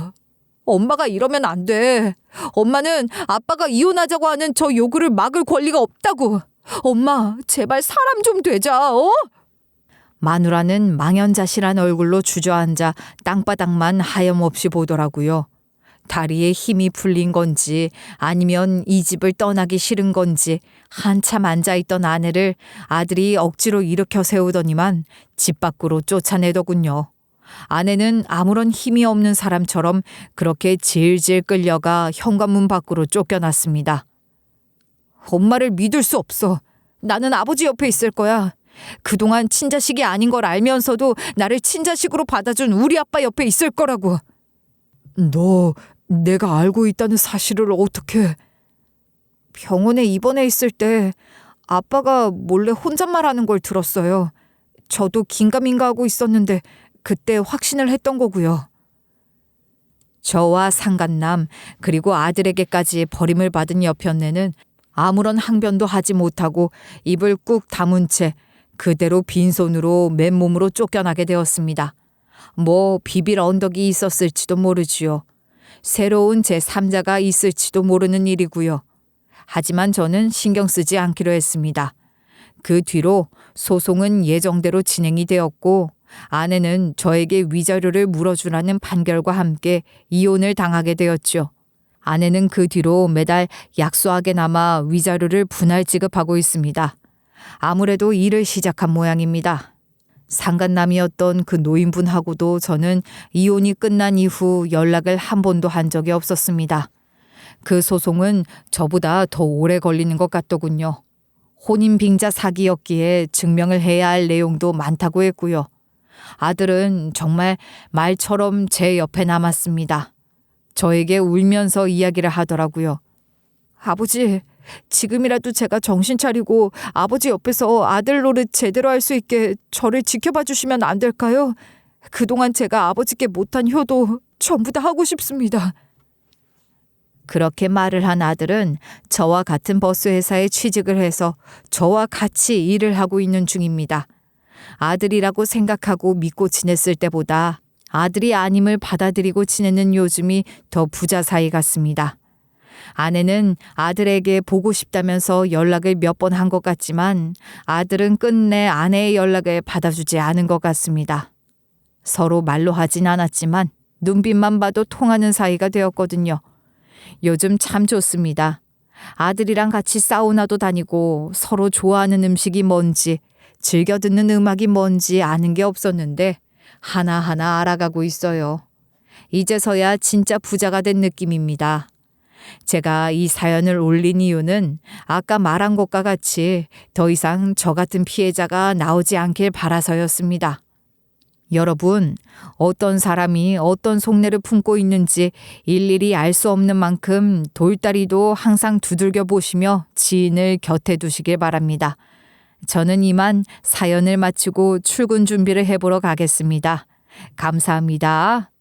S1: 엄마가 이러면 안 돼. 엄마는 아빠가 이혼하자고 하는 저 요구를 막을 권리가 없다고. 엄마, 제발 사람 좀 되자, 어? 마누라는 망연자실한 얼굴로 주저앉아 땅바닥만 하염없이 보더라고요. 다리에 힘이 풀린 건지 아니면 이 집을 떠나기 싫은 건지 한참 앉아있던 아내를 아들이 억지로 일으켜 세우더니만 집 밖으로 쫓아내더군요. 아내는 아무런 힘이 없는 사람처럼 그렇게 질질 끌려가 현관문 밖으로 쫓겨났습니다. 엄마를 믿을 수 없어. 나는 아버지 옆에 있을 거야. 그동안 친자식이 아닌 걸 알면서도 나를 친자식으로 받아준 우리 아빠 옆에 있을 거라고. 너 내가 알고 있다는 사실을 어떻게? 병원에 입원해 있을 때 아빠가 몰래 혼잣말하는 걸 들었어요. 저도 긴가민가하고 있었는데 그때 확신을 했던 거고요. 저와 상간남 그리고 아들에게까지 버림을 받은 여편네는 아무런 항변도 하지 못하고 입을 꾹 다문 채 그대로 빈손으로 맨몸으로 쫓겨나게 되었습니다. 뭐 비빌 언덕이 있었을지도 모르지요. 새로운 제3자가 있을지도 모르는 일이고요. 하지만 저는 신경 쓰지 않기로 했습니다. 그 뒤로 소송은 예정대로 진행이 되었고 아내는 저에게 위자료를 물어주라는 판결과 함께 이혼을 당하게 되었죠. 아내는 그 뒤로 매달 약소하게나마 위자료를 분할 지급하고 있습니다. 아무래도 일을 시작한 모양입니다. 상간남이었던 그 노인분하고도 저는 이혼이 끝난 이후 연락을 한 번도 한 적이 없었습니다. 그 소송은 저보다 더 오래 걸리는 것 같더군요. 혼인빙자 사기였기에 증명을 해야 할 내용도 많다고 했고요. 아들은 정말 말처럼 제 옆에 남았습니다. 저에게 울면서 이야기를 하더라고요. 아버지, 지금이라도 제가 정신 차리고 아버지 옆에서 아들 노릇 제대로 할 수 있게 저를 지켜봐 주시면 안 될까요? 그동안 제가 아버지께 못한 효도 전부 다 하고 싶습니다. 그렇게 말을 한 아들은 저와 같은 버스 회사에 취직을 해서 저와 같이 일을 하고 있는 중입니다. 아들이라고 생각하고 믿고 지냈을 때보다 아들이 아님을 받아들이고 지내는 요즘이 더 부자 사이 같습니다. 아내는 아들에게 보고 싶다면서 연락을 몇 번 한 것 같지만 아들은 끝내 아내의 연락을 받아주지 않은 것 같습니다. 서로 말로 하진 않았지만 눈빛만 봐도 통하는 사이가 되었거든요. 요즘 참 좋습니다. 아들이랑 같이 사우나도 다니고 서로 좋아하는 음식이 뭔지 즐겨 듣는 음악이 뭔지 아는 게 없었는데 하나하나 알아가고 있어요. 이제서야 진짜 부자가 된 느낌입니다. 제가 이 사연을 올린 이유는 아까 말한 것과 같이 더 이상 저 같은 피해자가 나오지 않길 바라서였습니다. 여러분, 어떤 사람이 어떤 속내를 품고 있는지 일일이 알 수 없는 만큼 돌다리도 항상 두들겨 보시며 지인을 곁에 두시길 바랍니다. 저는 이만 사연을 마치고 출근 준비를 해보러 가겠습니다. 감사합니다.